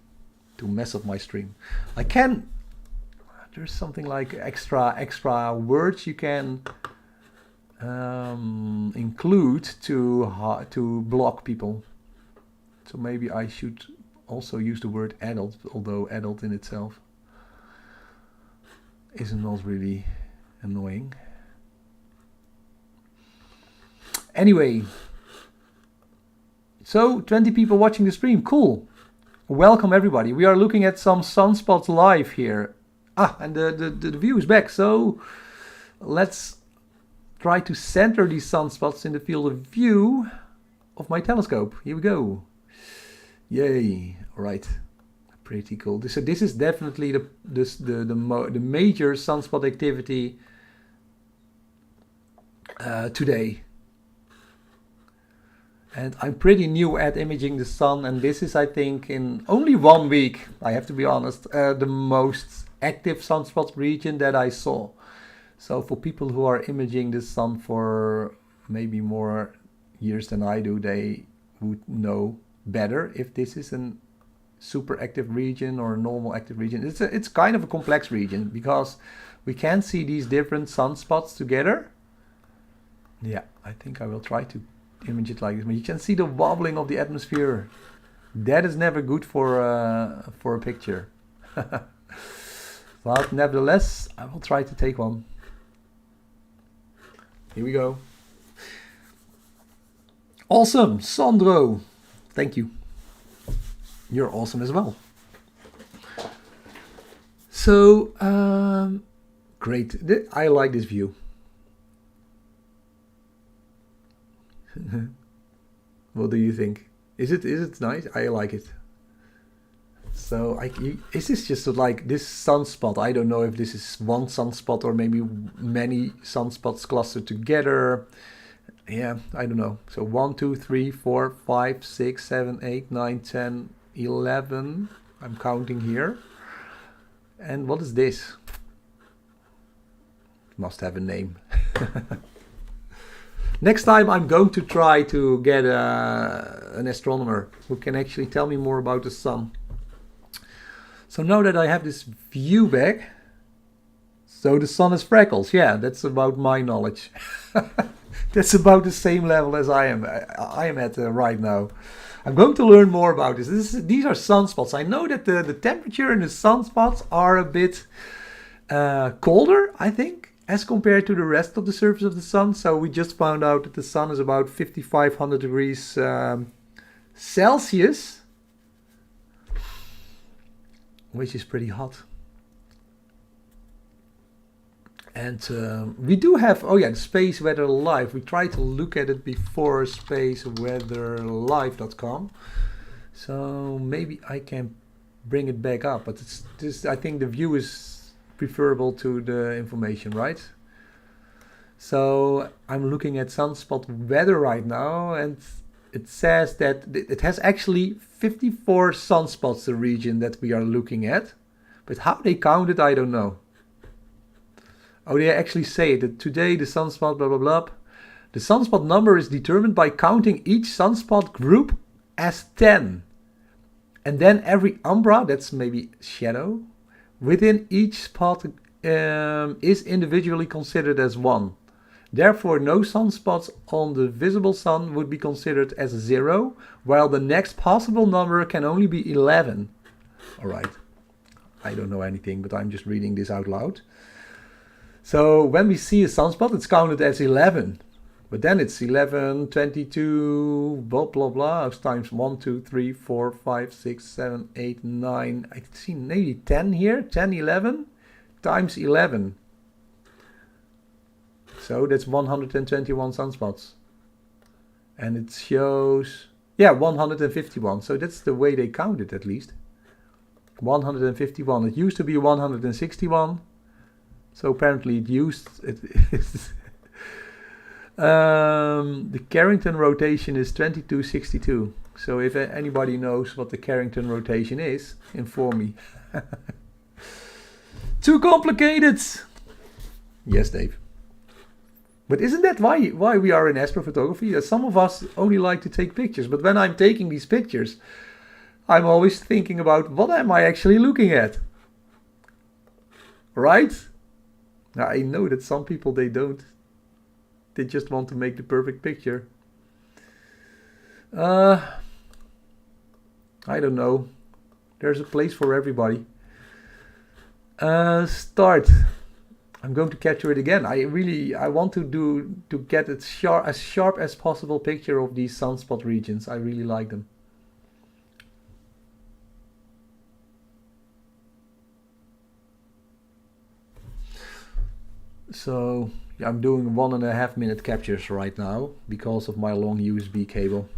to mess up my stream. I can. There's something like extra words you can include to block people. So maybe I should also use the word adult, although adult in itself isn't not really annoying. Anyway, so 20 people watching the stream, cool. Welcome everybody. We are looking at some sunspots live here. Ah, and the view is back. So let's try to center these sunspots in the field of view of my telescope. Here we go. Yay! All right, pretty cool. This is definitely the major sunspot activity today. And I'm pretty new at imaging the sun, and this is, I think, in only 1 week, I have to be honest, the most active sunspot region that I saw. So for people who are imaging the sun for maybe more years than I do, they would know better if this is a super active region or a normal active region. It's kind of a complex region because we can see these different sunspots together. Yeah, I think I will try to image it like this. You can see the wobbling of the atmosphere. That is never good for a picture. But nevertheless, I will try to take one. Here we go. Awesome, Sandro. Thank you. You're awesome as well. So, great. I like this view. What do you think? Is it nice? I like it. So, is this just like this sunspot? I don't know if this is one sunspot or maybe many sunspots clustered together. Yeah, I don't know. So 1, 2, 3, 4, 5, 6, 7, 8, 9, 10, 11. I'm counting here. And what is this? It must have a name. Next time I'm going to try to get an astronomer who can actually tell me more about the sun. So now that I have this view back, so the sun has freckles. Yeah, that's about my knowledge. That's about the same level as I am at right now. I'm going to learn more about this. These are sunspots. I know that the temperature in the sunspots are a bit colder, I think, as compared to the rest of the surface of the sun. So we just found out that the sun is about 5,500 degrees Celsius, which is pretty hot. And we do have, oh yeah, the Space Weather Live. We tried to look at it before, spaceweatherlive.com. So maybe I can bring it back up. But it's just, I think the view is preferable to the information, right? So I'm looking at sunspot weather right now, and it says that it has actually 54 sunspots, the region that we are looking at. But how they count it, I don't know. Oh, they actually say that today the sunspot blah blah blah. The sunspot number is determined by counting each sunspot group as 10. And then every umbra, that's maybe shadow, within each spot is individually considered as 1. Therefore, no sunspots on the visible sun would be considered as 0, while the next possible number can only be 11. All right, I don't know anything, but I'm just reading this out loud. So when we see a sunspot, it's counted as 11. But then it's 11, 22, blah, blah, blah, times 1, 2, 3, 4, 5, 6, 7, 8, 9. I see maybe 10 here, 10, 11, times 11. So that's 121 sunspots. And it shows, yeah, 151. So that's the way they count it at least. 151. It used to be 161. So apparently it used... the Carrington rotation is 2262. So if anybody knows what the Carrington rotation is, inform me. Too complicated! Yes, Dave. But isn't that why we are in astrophotography? Some of us only like to take pictures, but when I'm taking these pictures, I'm always thinking about what am I actually looking at? Right? Now, I know that some people, they don't. They just want to make the perfect picture. I don't know. There's a place for everybody. Start. I'm going to capture it again. I want to get it as sharp as possible picture of these sunspot regions. I really like them. So yeah, I'm doing 1.5 minute captures right now because of my long USB cable.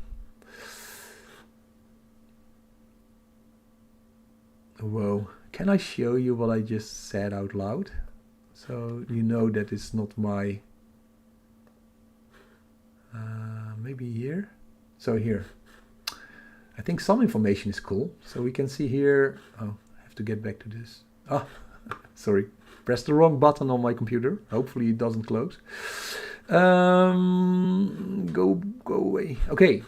Whoa, can I show you what I just said out loud? So you know that it's not my, maybe here. So here, I think some information is cool. So we can see here, oh, I have to get back to this. Ah, sorry, pressed the wrong button on my computer. Hopefully it doesn't close. Go away. Okay,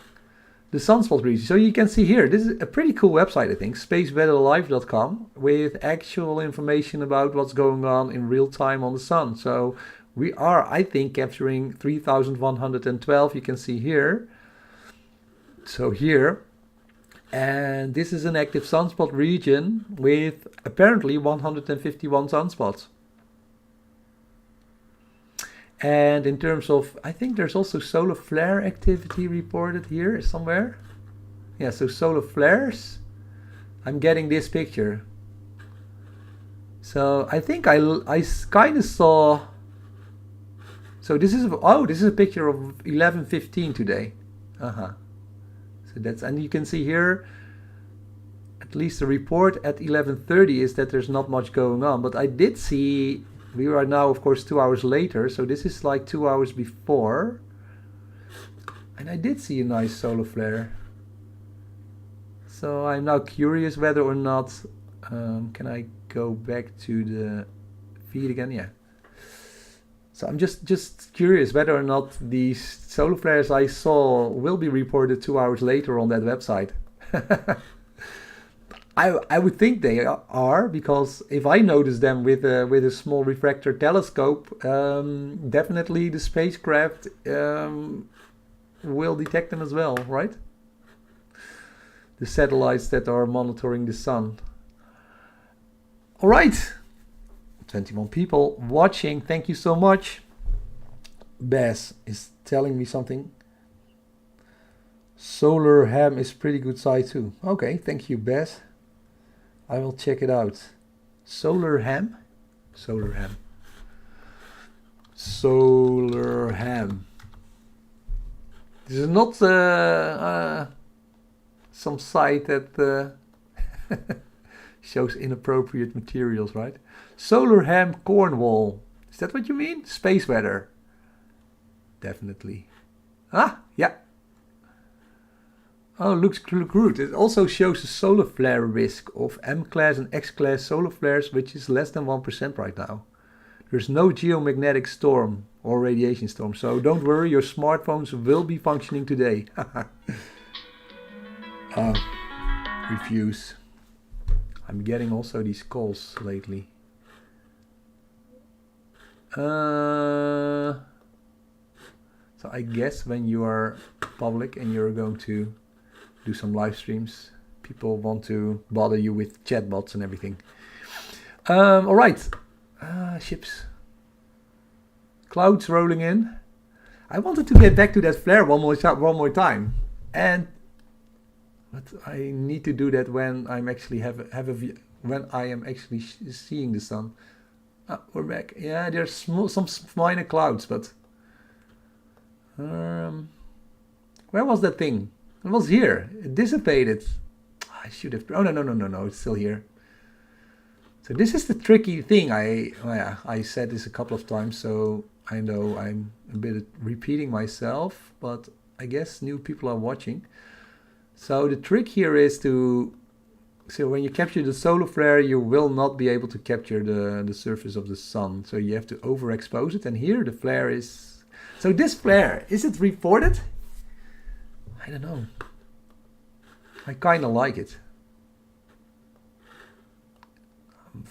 the sunspot region. So you can see here, this is a pretty cool website, I think, spaceweatherlive.com, with actual information about what's going on in real time on the sun. So we are, I think, capturing 3112, you can see here. So here, and this is an active sunspot region with apparently 151 sunspots. And in terms of, I think there's also solar flare activity reported here somewhere. Yeah, so solar flares, I'm getting this picture. So I think I kind of saw, so this is, oh, this is a picture of 11:15 today. So that's, and you can see here, at least the report at 11:30 is that there's not much going on, but I did see, we are now, of course, 2 hours later, so this is like 2 hours before. And I did see a nice solar flare. So I'm now curious whether or not, can I go back to the feed again? Yeah. So I'm just curious whether or not these solar flares I saw will be reported 2 hours later on that website. I would think they are, because if I notice them with a small refractor telescope, definitely the spacecraft will detect them as well, right? The satellites that are monitoring the sun. All right, 21 people watching. Thank you so much. Bess is telling me something. Solar Ham is pretty good site too. Okay, thank you, Bess. I will check it out. Solar Ham? Solar Ham. Solar Ham. This is not some site that shows inappropriate materials, right? Solar Ham Cornwall. Is that what you mean? Space weather. Definitely. Ah, yeah. Oh, looks good. It also shows the solar flare risk of M-class and X-class solar flares, which is less than 1% right now. There's no geomagnetic storm or radiation storm, so don't worry, your smartphones will be functioning today. refuse. I'm getting also these calls lately. So I guess when you are public and you're going to do some live streams, people want to bother you with chatbots and everything. All right, ships, clouds rolling in. I wanted to get back to that flare one more time, but I need to do that when I'm actually when I am actually seeing the sun. We're back. Yeah, there's some minor clouds, but where was that thing? It was here. It dissipated. I should have. Oh no! It's still here. So this is the tricky thing. I said this a couple of times, so I know I'm a bit repeating myself, but I guess new people are watching. So the trick here is so when you capture the solar flare, you will not be able to capture the surface of the sun. So you have to overexpose it, and here the flare is. So this flare, is it reported? I don't know. I kind of like it.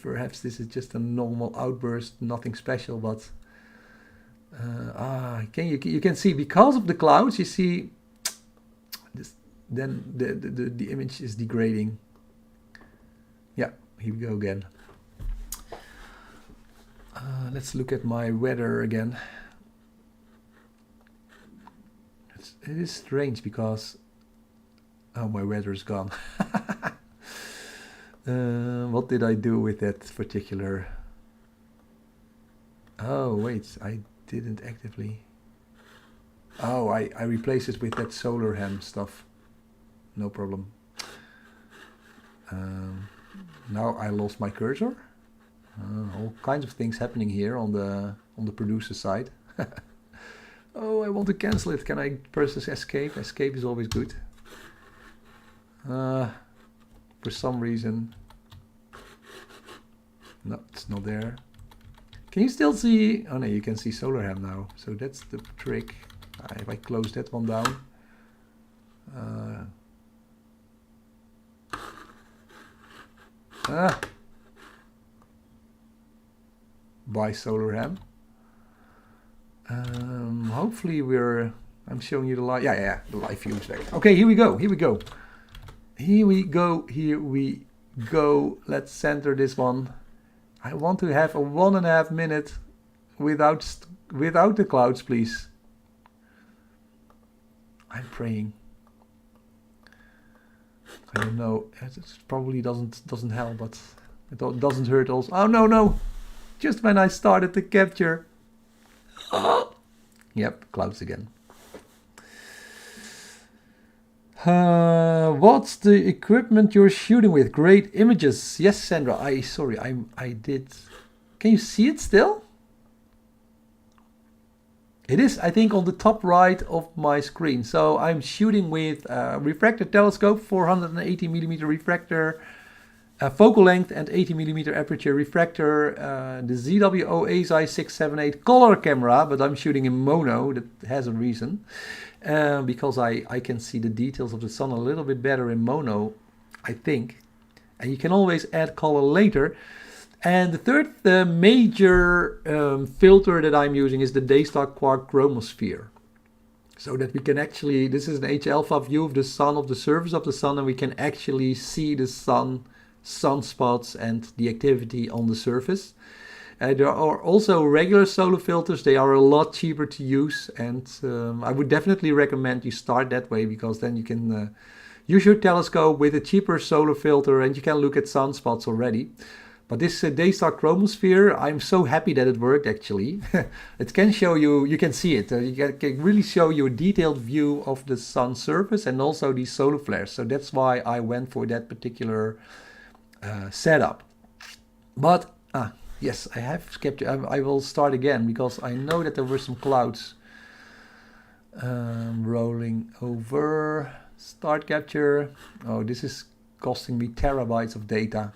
Perhaps this is just a normal outburst, nothing special, but you can see because of the clouds, you see this, then the image is degrading. Yeah, here we go again. Let's look at my weather again. It is strange because my weather is gone. What did I do with that particular? Oh wait, I didn't actively. Oh, I replaced it with that solar ham stuff. No problem. Now I lost my cursor. All kinds of things happening here on the producer side. Oh, I want to cancel it. Can I press escape? Escape is always good. For some reason. No, it's not there. Can you still see? Oh no, you can see solar ham now. So that's the trick. If I close that one down. Buy solar ham. Hopefully I'm showing you the live. Yeah, the live view is back. Okay, here we go. Let's center this one. I want to have a 1.5 minute without the clouds, please. I'm praying. I don't know. It probably doesn't help, but it doesn't hurt also. Oh no! Just when I started the capture. Yep, clouds again. What's the equipment you're shooting with? Great images. Yes, Sandra. I did. Can you see it still? It is, I think, on the top right of my screen. So I'm shooting with refractor telescope, 480mm refractor, focal length and 80mm aperture refractor, the ZWO ASI 678 color camera, but I'm shooting in mono. That has a reason. Because I can see the details of the sun a little bit better in mono, I think. And you can always add color later. And the third major filter that I'm using is the Daystar Quark Chromosphere. So that we can actually, this is an H-alpha view of the sun, of the surface of the sun, and we can actually see the sunspots and the activity on the surface. There are also regular solar filters. They are a lot cheaper to use, and I would definitely recommend you start that way, because then you can use your telescope with a cheaper solar filter and you can look at sunspots already. But this Daystar Chromosphere, I'm so happy that it worked actually. It can show you can see it. You can really show you a detailed view of the sun surface and also these solar flares. So that's why I went for that particular setup. But yes, I have skipped. I will start again because I know that there were some clouds rolling over. Start capture. Oh, this is costing me terabytes of data.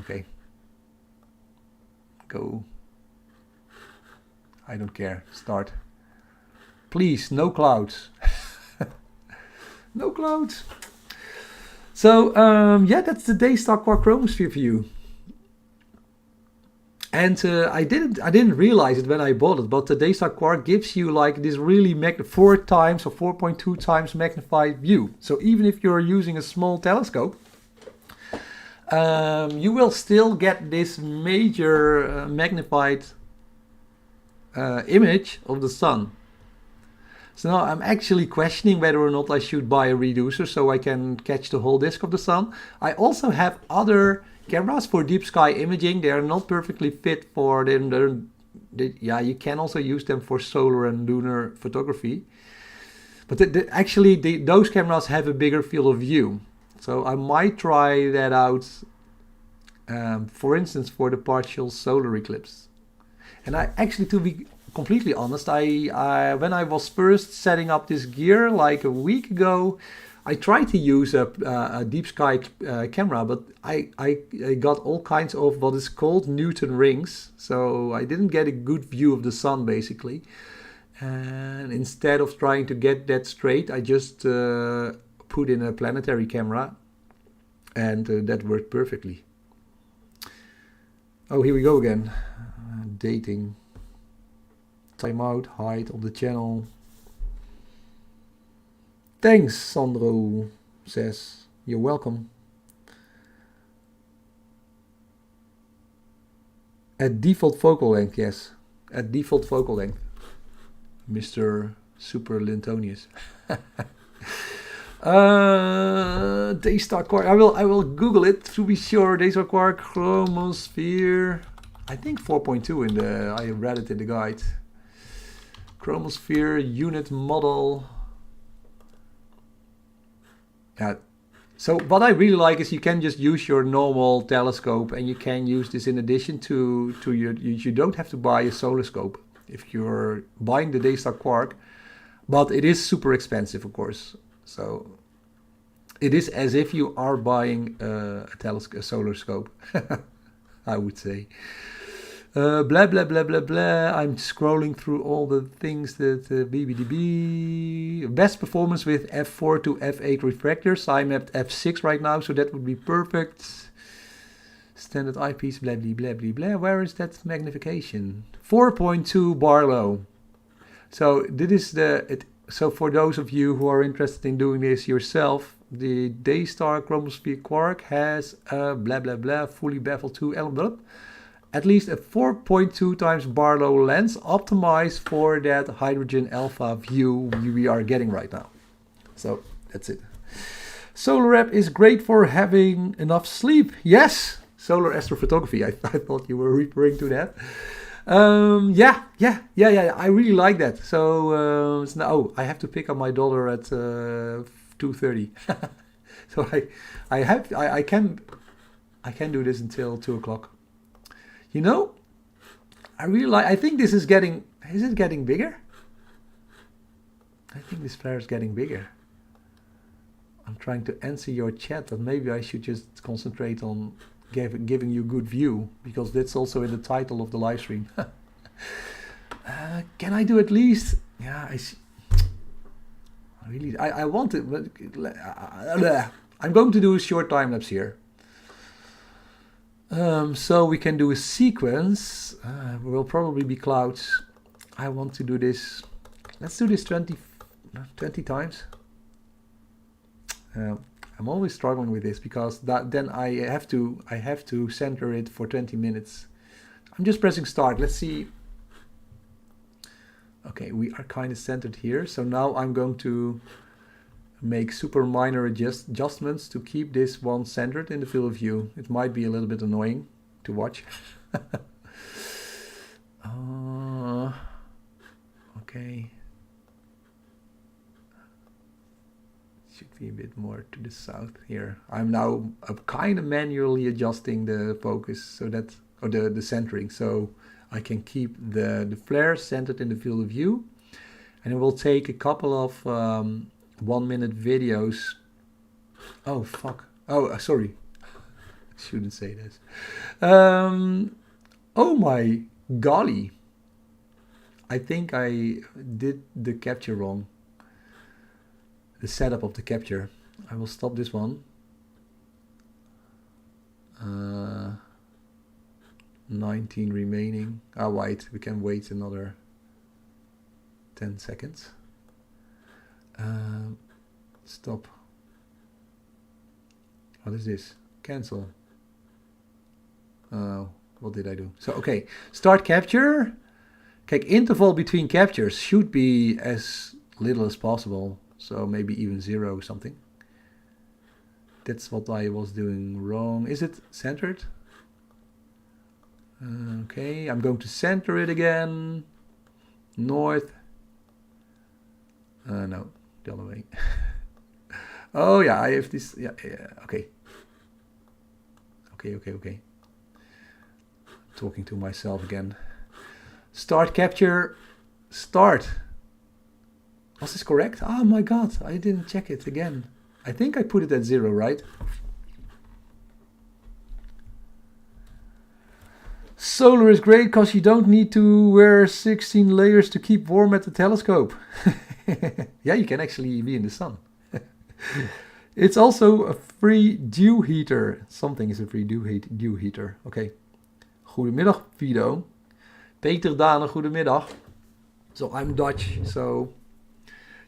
Okay. Go. I don't care. Start. Please, no clouds. No clouds. So yeah, that's the Daystar Quark Chromosphere view. And I didn't realize it when I bought it, but the Daystar Quark gives you like this really 4 times or 4.2 times magnified view. So even if you're using a small telescope, you will still get this major magnified image of the sun. So now I'm actually questioning whether or not I should buy a reducer so I can catch the whole disk of the sun. I also have other cameras for deep sky imaging. They are not perfectly fit for them. Yeah, you can also use them for solar and lunar photography. But those cameras have a bigger field of view. So I might try that out, for instance, for the partial solar eclipse. And I actually, to be completely honest, when I was first setting up this gear like a week ago, I tried to use a deep sky camera, but I got all kinds of what is called Newton rings, so I didn't get a good view of the sun basically. And instead of trying to get that straight, I just put in a planetary camera, and that worked perfectly. Oh, here we go again. Dating. Timeout, hide on the channel. Thanks, Sandro says. You're welcome. At default focal length, yes. At default focal length. Mr. Super Lintonius. Daystar Quark. I will Google it to be sure. Daystar Quark Chromosphere. I think 4.2 in the. I read it in the guide. Chromosphere unit model. Yeah. So what I really like is you can just use your normal telescope, and you can use this in addition to your. You don't have to buy a solar scope if you're buying the Daystar Quark, but it is super expensive, of course. So it is as if you are buying a solar scope, I would say. Blah, blah, blah, blah, blah. I'm scrolling through all the things that BBDB. Best performance with f4 to f8 refractors. I'm at f6 right now, so that would be perfect. Standard eyepiece, blah, blah, blah, blah, blah. Where is that magnification? 4.2 Barlow. So this is so for those of you who are interested in doing this yourself, the Daystar Chromosphere Quark has a blah, blah, blah, fully beveled 2 element. At least a 4.2 times Barlow lens optimized for that hydrogen alpha view we are getting right now. So that's it. Solar app is great for having enough sleep. Yes, solar astrophotography. I thought you were referring to that. Yeah. I really like that. So now I have to pick up my daughter at 2:30. So I can do this until 2 o'clock. You know, I think this is getting, is it getting bigger? I think this flare is getting bigger. I'm trying to answer your chat, but maybe I should just concentrate on giving you a good view, because that's also in the title of the live stream. Can I do at least, yeah, I see. I want it, but I'm going to do a short time lapse here. So we can do a sequence. Will probably be clouds. I want to do this. Let's do this 20 times. I'm always struggling with this because then I have to center it for 20 minutes. I'm just pressing start. Let's see. Okay, we are kind of centered here. So now I'm going to make super minor adjustments to keep this one centered in the field of view. It might be a little bit annoying to watch. Okay. Should be a bit more to the south here. I'm now kind of manually adjusting the focus so that, or the centering, so I can keep the flare centered in the field of view. And it will take a couple of 1-minute videos. Oh fuck. Oh, sorry. Shouldn't say this. Oh my golly. I think I did the capture wrong. the setup of the capture. I will stop this one. 19 remaining. Oh wait, we can wait another 10 seconds. Stop. What is this? Cancel. What did I do? So okay, start capture. Kijk, interval between captures should be as little as possible. So maybe even 0 or something. That's what I was doing wrong. Is it centered? Okay, I'm going to center it again. North. No, the other way. Oh yeah, I have this. Yeah, okay. Okay. Talking to myself again. Start capture. Start. Was this correct? Oh my god, I didn't check it again. I think I put it at 0, right? Solar is great because you don't need to wear 16 layers to keep warm at the telescope. Yeah, you can actually be in the sun. It's also a free dew heater. Something is a free dew heater. Okay. Goedemiddag, Wido. Peter Dane, goedemiddag. So I'm Dutch, so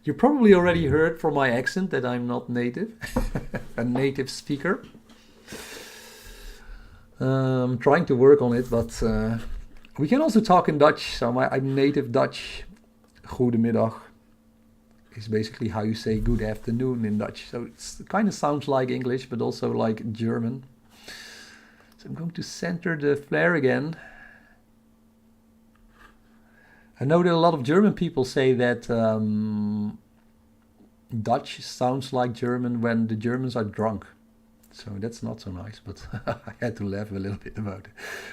you probably already heard from my accent that I'm not native, a native speaker. I'm trying to work on it, but we can also talk in Dutch. So I'm native Dutch. Goedemiddag is basically how you say good afternoon in Dutch. So it kind of sounds like English, but also like German. So I'm going to center the flare again. I know that a lot of German people say that Dutch sounds like German when the Germans are drunk. So that's not so nice, but I had to laugh a little bit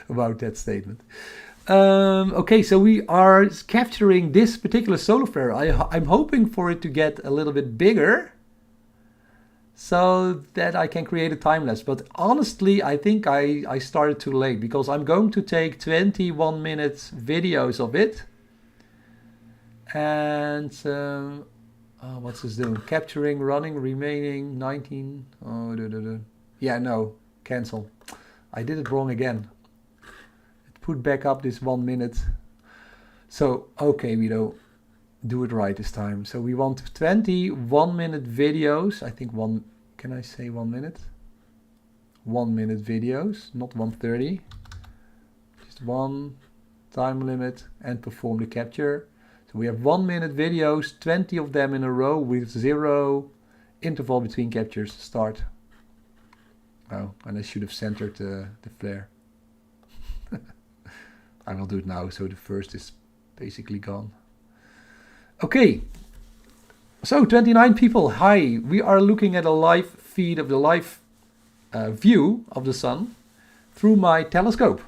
about that statement. Okay, so we are capturing this particular solar flare. I'm hoping for it to get a little bit bigger so that I can create a time lapse. But honestly, I think I started too late because I'm going to take 21-minute videos of it. And what's this doing? Capturing, running, remaining, 19. Oh, yeah, no, cancel. I did it wrong again. It put back up this 1 minute. So, okay, Wido, do it right this time. So we want 21-minute videos. I think can I say 1 minute? 1 minute videos, not 130. Just one time limit and perform the capture. So we have 1 minute videos, 20 of them in a row with 0 interval between captures. Start. Oh, and I should have centered the flare. I will do it now, so the first is basically gone. Okay, so 29 people, hi. We are looking at a live feed of the live view of the sun through my telescope.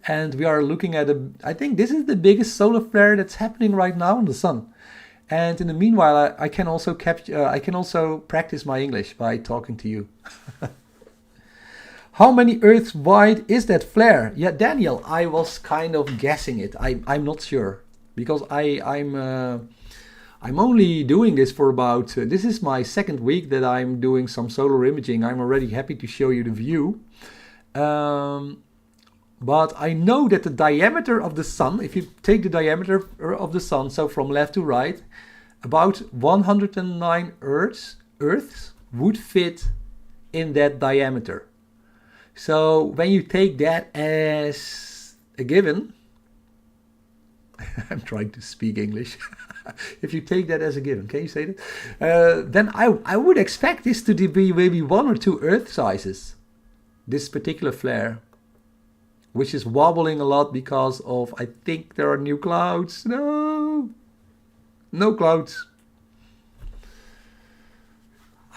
And we are looking at I think this is the biggest solar flare that's happening right now on the sun. And in the meanwhile, I can also practice my English by talking to you. How many Earths wide is that flare? Yeah, Daniel, I was kind of guessing it. I'm not sure because I'm only doing this for about. This is my second week that I'm doing some solar imaging. I'm already happy to show you the view. But I know that the diameter of the sun, if you take the diameter of the sun, so from left to right, about 109 Earths would fit in that diameter. So when you take that as a given, I'm trying to speak English. If you take that as a given, can you say that? Then I would expect this to be maybe 1 or 2 Earth sizes, this particular flare, which is wobbling a lot because of, I think there are new clouds. No clouds.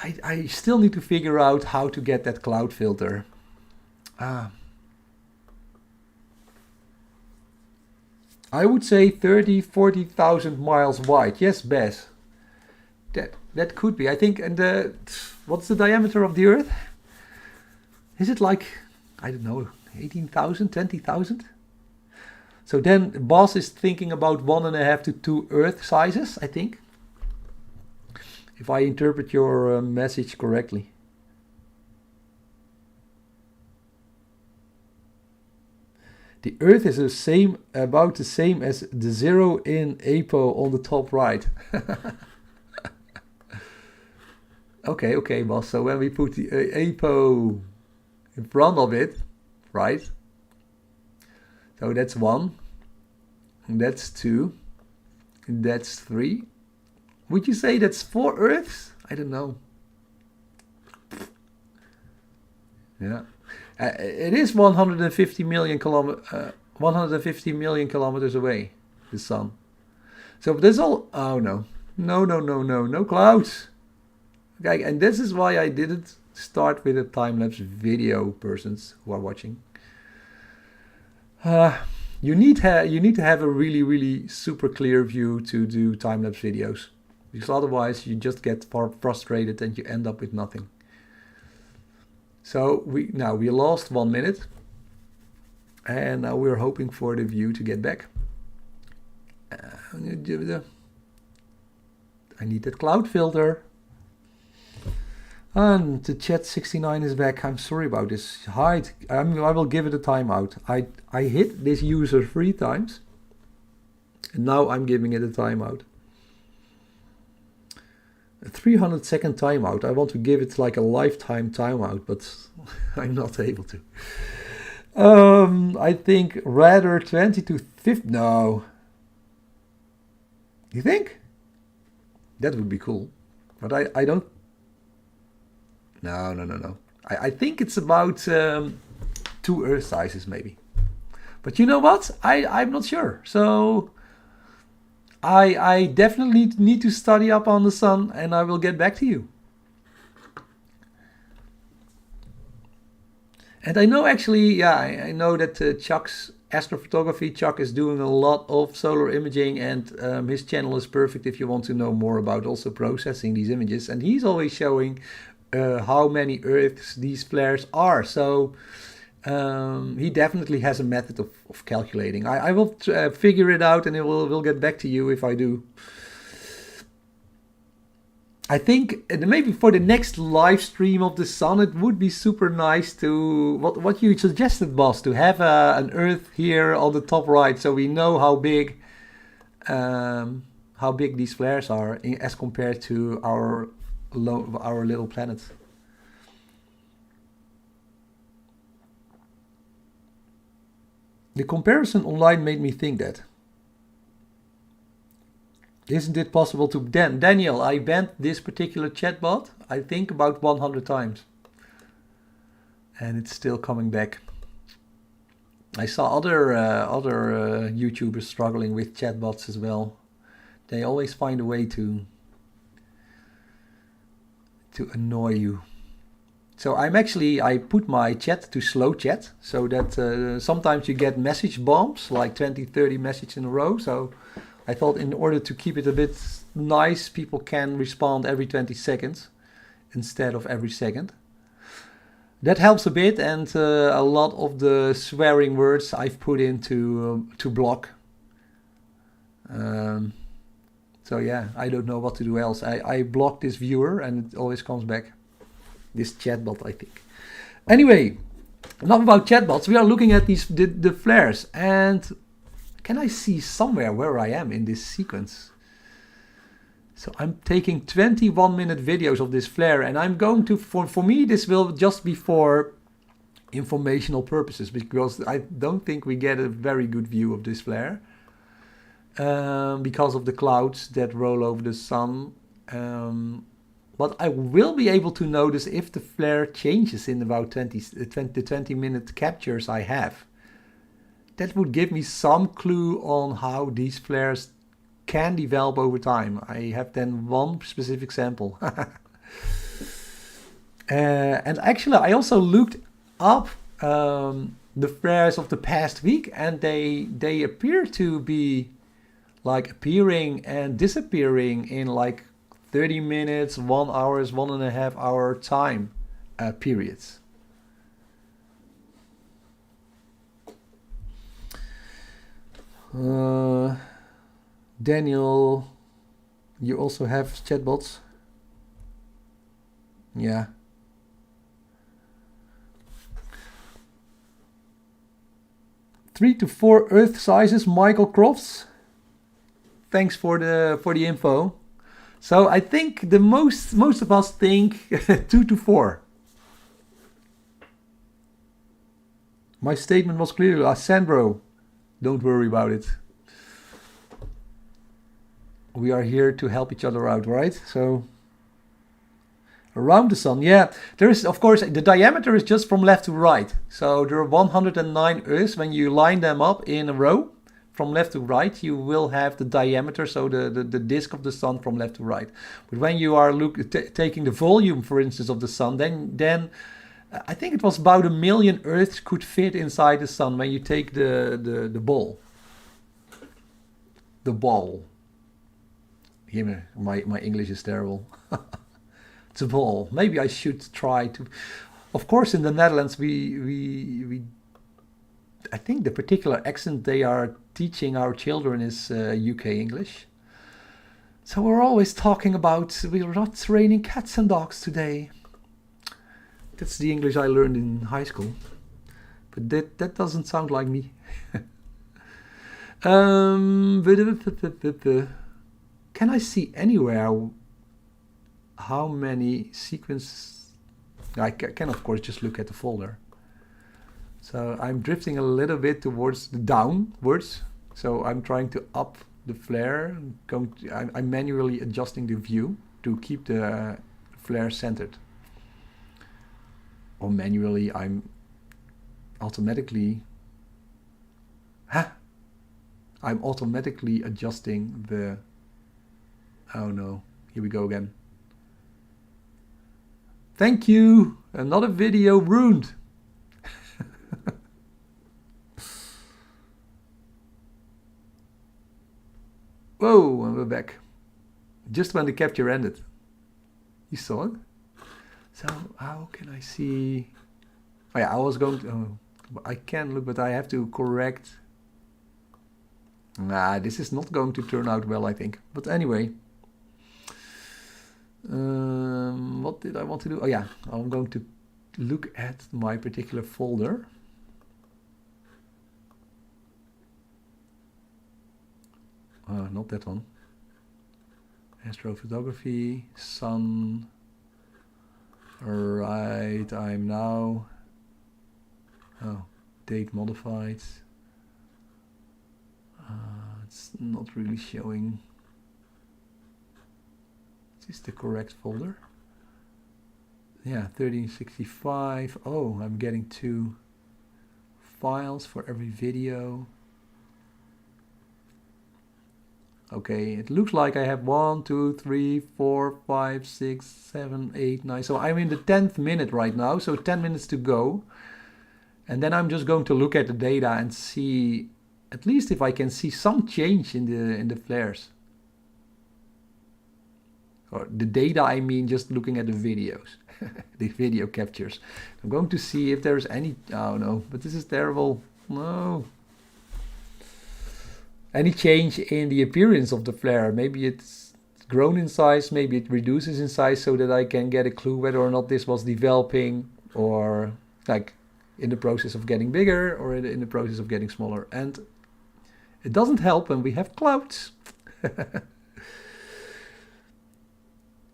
I still need to figure out how to get that cloud filter. I would say 30,000-40,000 miles wide. Yes, Bess. That could be. I think, and what's the diameter of the Earth? Is it like, I don't know, 18,000, 20,000? So then Boss is thinking about 1.5 to 2 Earth sizes, I think. if I interpret your message correctly. The Earth is about the same as the 0 in APO on the top right. Okay, boss. So when we put the APO in front of it, right? So that's 1, and that's 2, and that's 3. Would you say that's 4 Earths? I don't know. Yeah. It is 150 million kilometers away, the sun. So there's all. Oh no clouds. Okay, and this is why I didn't start with a time-lapse video, persons who are watching. You need to have a really super clear view to do time-lapse videos, because otherwise you just get frustrated and you end up with nothing. So we lost 1 minute, and now we're hoping for the view to get back. I need that cloud filter. And the chat 69 is back. I'm sorry about this. Hide. I will give it a timeout. I hit this user 3 times, and now I'm giving it a timeout. A 300-second timeout. I want to give it like a lifetime timeout, but I'm not able to. I think rather 20 to 50. No. You think? That would be cool. But I don't. No. I think it's about 2 Earth sizes maybe. But you know what? I'm not sure. So I definitely need to study up on the sun, and I will get back to you. And I know actually, I know that Chuck's astrophotography, Chuck is doing a lot of solar imaging, and his channel is perfect if you want to know more about also processing these images. And he's always showing how many Earths these flares are. So he definitely has a method of calculating. I will figure it out, and we'll get back to you if I do. I think maybe for the next live stream of the sun, it would be super nice to, what you suggested, boss, to have an Earth here on the top right, so we know how big these flares are as compared to our little planet. The comparison online made me think that. Isn't it possible to... Daniel, I banned this particular chatbot, I think about 100 times. And it's still coming back. I saw other YouTubers struggling with chatbots as well. They always find a way to annoy you. So I put my chat to slow chat, so that sometimes you get message bombs, like 20-30 messages in a row. So I thought in order to keep it a bit nice, people can respond every 20 seconds instead of every second. That helps a bit, and a lot of the swearing words I've put in to block. So yeah, I don't know what to do else. I block this viewer and it always comes back. This chatbot, I think. Anyway, enough about chatbots. We are looking at the flares, and can I see somewhere where I am in this sequence? So I'm taking 21-minute videos of this flare, and I'm going to, for me, this will just be for informational purposes, because I don't think we get a very good view of this flare because of the clouds that roll over the sun. But I will be able to notice if the flare changes in about 20-minute captures I have. That would give me some clue on how these flares can develop over time. I have then one specific sample. And actually I also looked up the flares of the past week, and they appear to be like appearing and disappearing in like 30 minutes, 1 hour, 1.5 hour time periods. Daniel, you also have chatbots? Yeah. Three to four Earth sizes, Michael Crofts. Thanks for the info. So I think the most of us think 2 to 4. My statement was clear, Sandro. Don't worry about it. We are here to help each other out, right? So around the sun, yeah. There is, of course, the diameter is just from left to right. So there are 109 Earths. When you line them up in a row, from left to right, you will have the diameter, so the disk of the sun from left to right. But when you are taking the volume, for instance, of the sun, then I think it was about 1 million Earths could fit inside the sun when you take the ball. The ball. Here, my English is terrible. It's a ball. Maybe I should try to. Of course, in the Netherlands, we I think the particular accent they are teaching our children is UK English. So we're always talking about we're not training cats and dogs today. That's the English I learned in high school. But that doesn't sound like me. Can I see anywhere how many sequences? I can of course just look at the folder. So I'm drifting a little bit towards the downwards. So I'm trying to up the flare. I'm manually adjusting the view to keep the flare centered. Or manually, I'm automatically adjusting the. Oh no! Here we go again. Thank you. Another video ruined. Whoa, and we're back. Just when the capture ended. You saw it? So how can I see? Oh yeah, I was going to, I can look, but I have to correct. Nah, this is not going to turn out well, I think. But anyway. What did I want to do? Oh yeah, I'm going to look at my particular folder. Not that one. Astrophotography, sun. Right, I'm now. Oh, date modified. It's not really showing. Is this the correct folder? Yeah, 1365. Oh, I'm getting 2 files for every video. Okay, it looks like I have 1, 2, 3, 4, 5, 6, 7, 8, 9. So I'm in the 10th minute right now, so 10 minutes to go. And then I'm just going to look at the data and see, at least if I can see some change in the flares. Or the data, I mean just looking at the videos, the video captures. I'm going to see if there's any, oh no, but this is terrible, no. Any change in the appearance of the flare. Maybe it's grown in size, maybe it reduces in size so that I can get a clue whether or not this was developing or like in the process of getting bigger or in the process of getting smaller. And it doesn't help when we have clouds.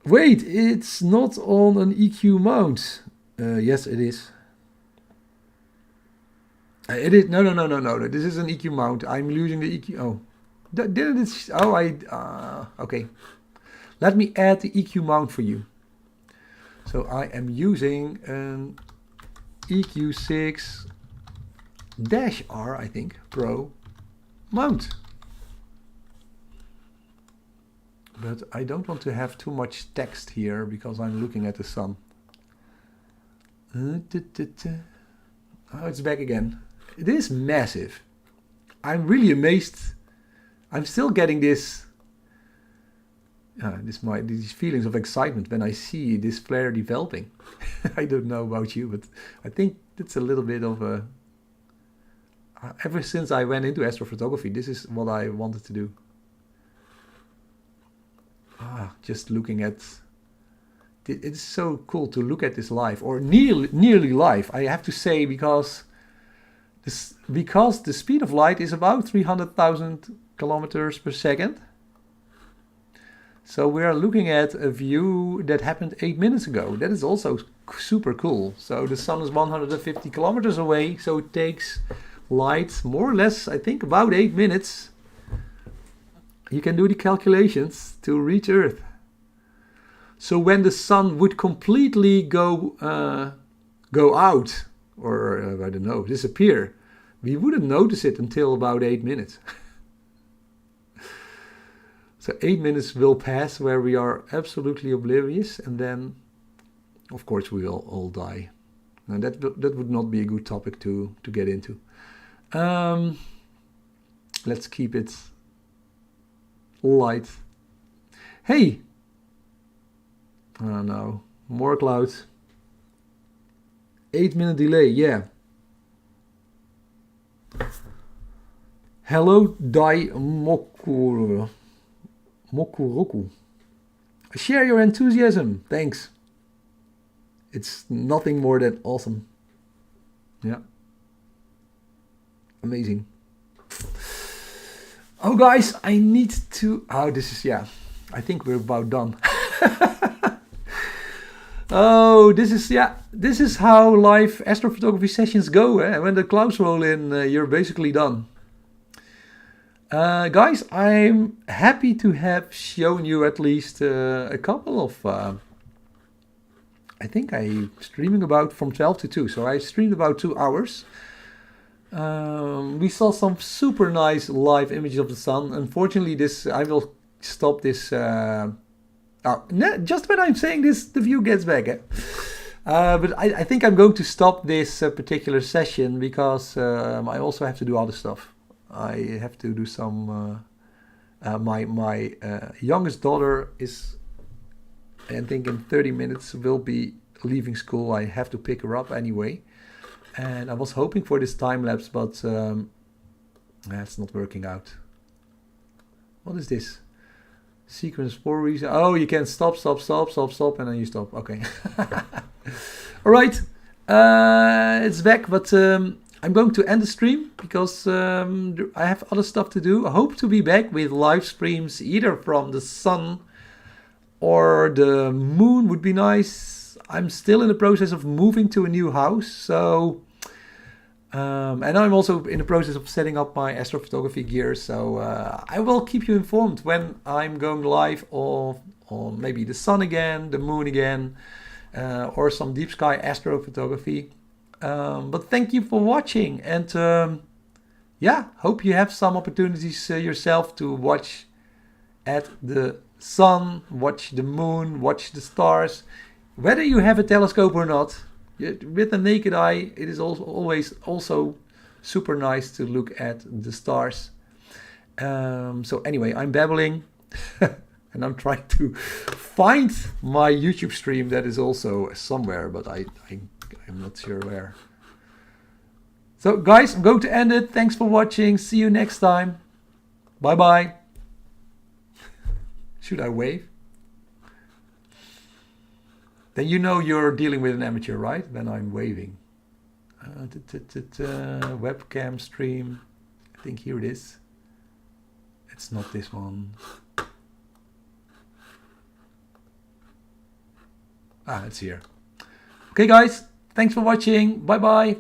Wait, it's not on an EQ mount. Yes, it is. It is no. This is an EQ mount. I'm using the EQ. Oh, didn't it? Oh, okay. Let me add the EQ mount for you. So I am using an EQ6-R, I think, Pro Mount. But I don't want to have too much text here because I'm looking at the sun. Oh, it's back again. It is massive. I'm really amazed. I'm still getting these feelings of excitement when I see this flare developing. I don't know about you, but I think it's a little bit of a. Ever since I went into astrophotography, this is what I wanted to do. Just looking at it's so cool to look at this live, or nearly live, I have to say, because the speed of light is about 300,000 kilometers per second. So we are looking at a view that happened 8 minutes ago. That is also super cool. So the sun is 150 kilometers away, so it takes light more or less, I think, about 8 minutes. You can do the calculations to reach Earth. So when the sun would completely go out, or I don't know, disappear, we wouldn't notice it until about 8 minutes. So 8 minutes will pass where we are absolutely oblivious, and then, of course, we will all die. Now that would not be a good topic to get into. Let's keep it light. Hey! Oh no, more clouds. 8-minute delay, yeah. Hello, Dai Mokuroku. Share your enthusiasm. Thanks. It's nothing more than awesome. Yeah. Amazing. Oh, guys, I need to... Oh, this is... Yeah. I think we're about done. Oh, this is... Yeah. This is how live astrophotography sessions go. Eh? When the clouds roll in, you're basically done. Guys, I'm happy to have shown you at least a couple of... I think I'm streaming about from 12 to 2, so I streamed about 2 hours. We saw some super nice live images of the sun. Unfortunately, I will stop this... just when I'm saying this, the view gets back. Eh? But I think I'm going to stop this particular session because I also have to do other stuff. I have to do some... my youngest daughter is, I think in 30 minutes, will be leaving school. I have to pick her up anyway. And I was hoping for this time lapse, but it's not working out. What is this? Sequence for reason. Oh, you can stop, and then you stop. Okay. All right. It's back, but I'm going to end the stream because I have other stuff to do. I hope to be back with live streams either from the sun or the moon would be nice. I'm still in the process of moving to a new house, so and I'm also in the process of setting up my astrophotography gear. So I will keep you informed when I'm going live on maybe the sun again, the moon again, or some deep sky astrophotography. But thank you for watching, and yeah, hope you have some opportunities yourself to watch at the sun, watch the moon, watch the stars. Whether you have a telescope or not, with the naked eye, it is always also super nice to look at the stars. So anyway, I'm babbling and I'm trying to find my YouTube stream that is also somewhere, but I'm not sure where. So guys, I'm going to end it. Thanks for watching. See you next time. Bye bye. Should I wave? Then you know you're dealing with an amateur, right? When I'm waving. Webcam stream. I think here it is. It's not this one. It's here. Okay guys, thanks for watching. Bye bye.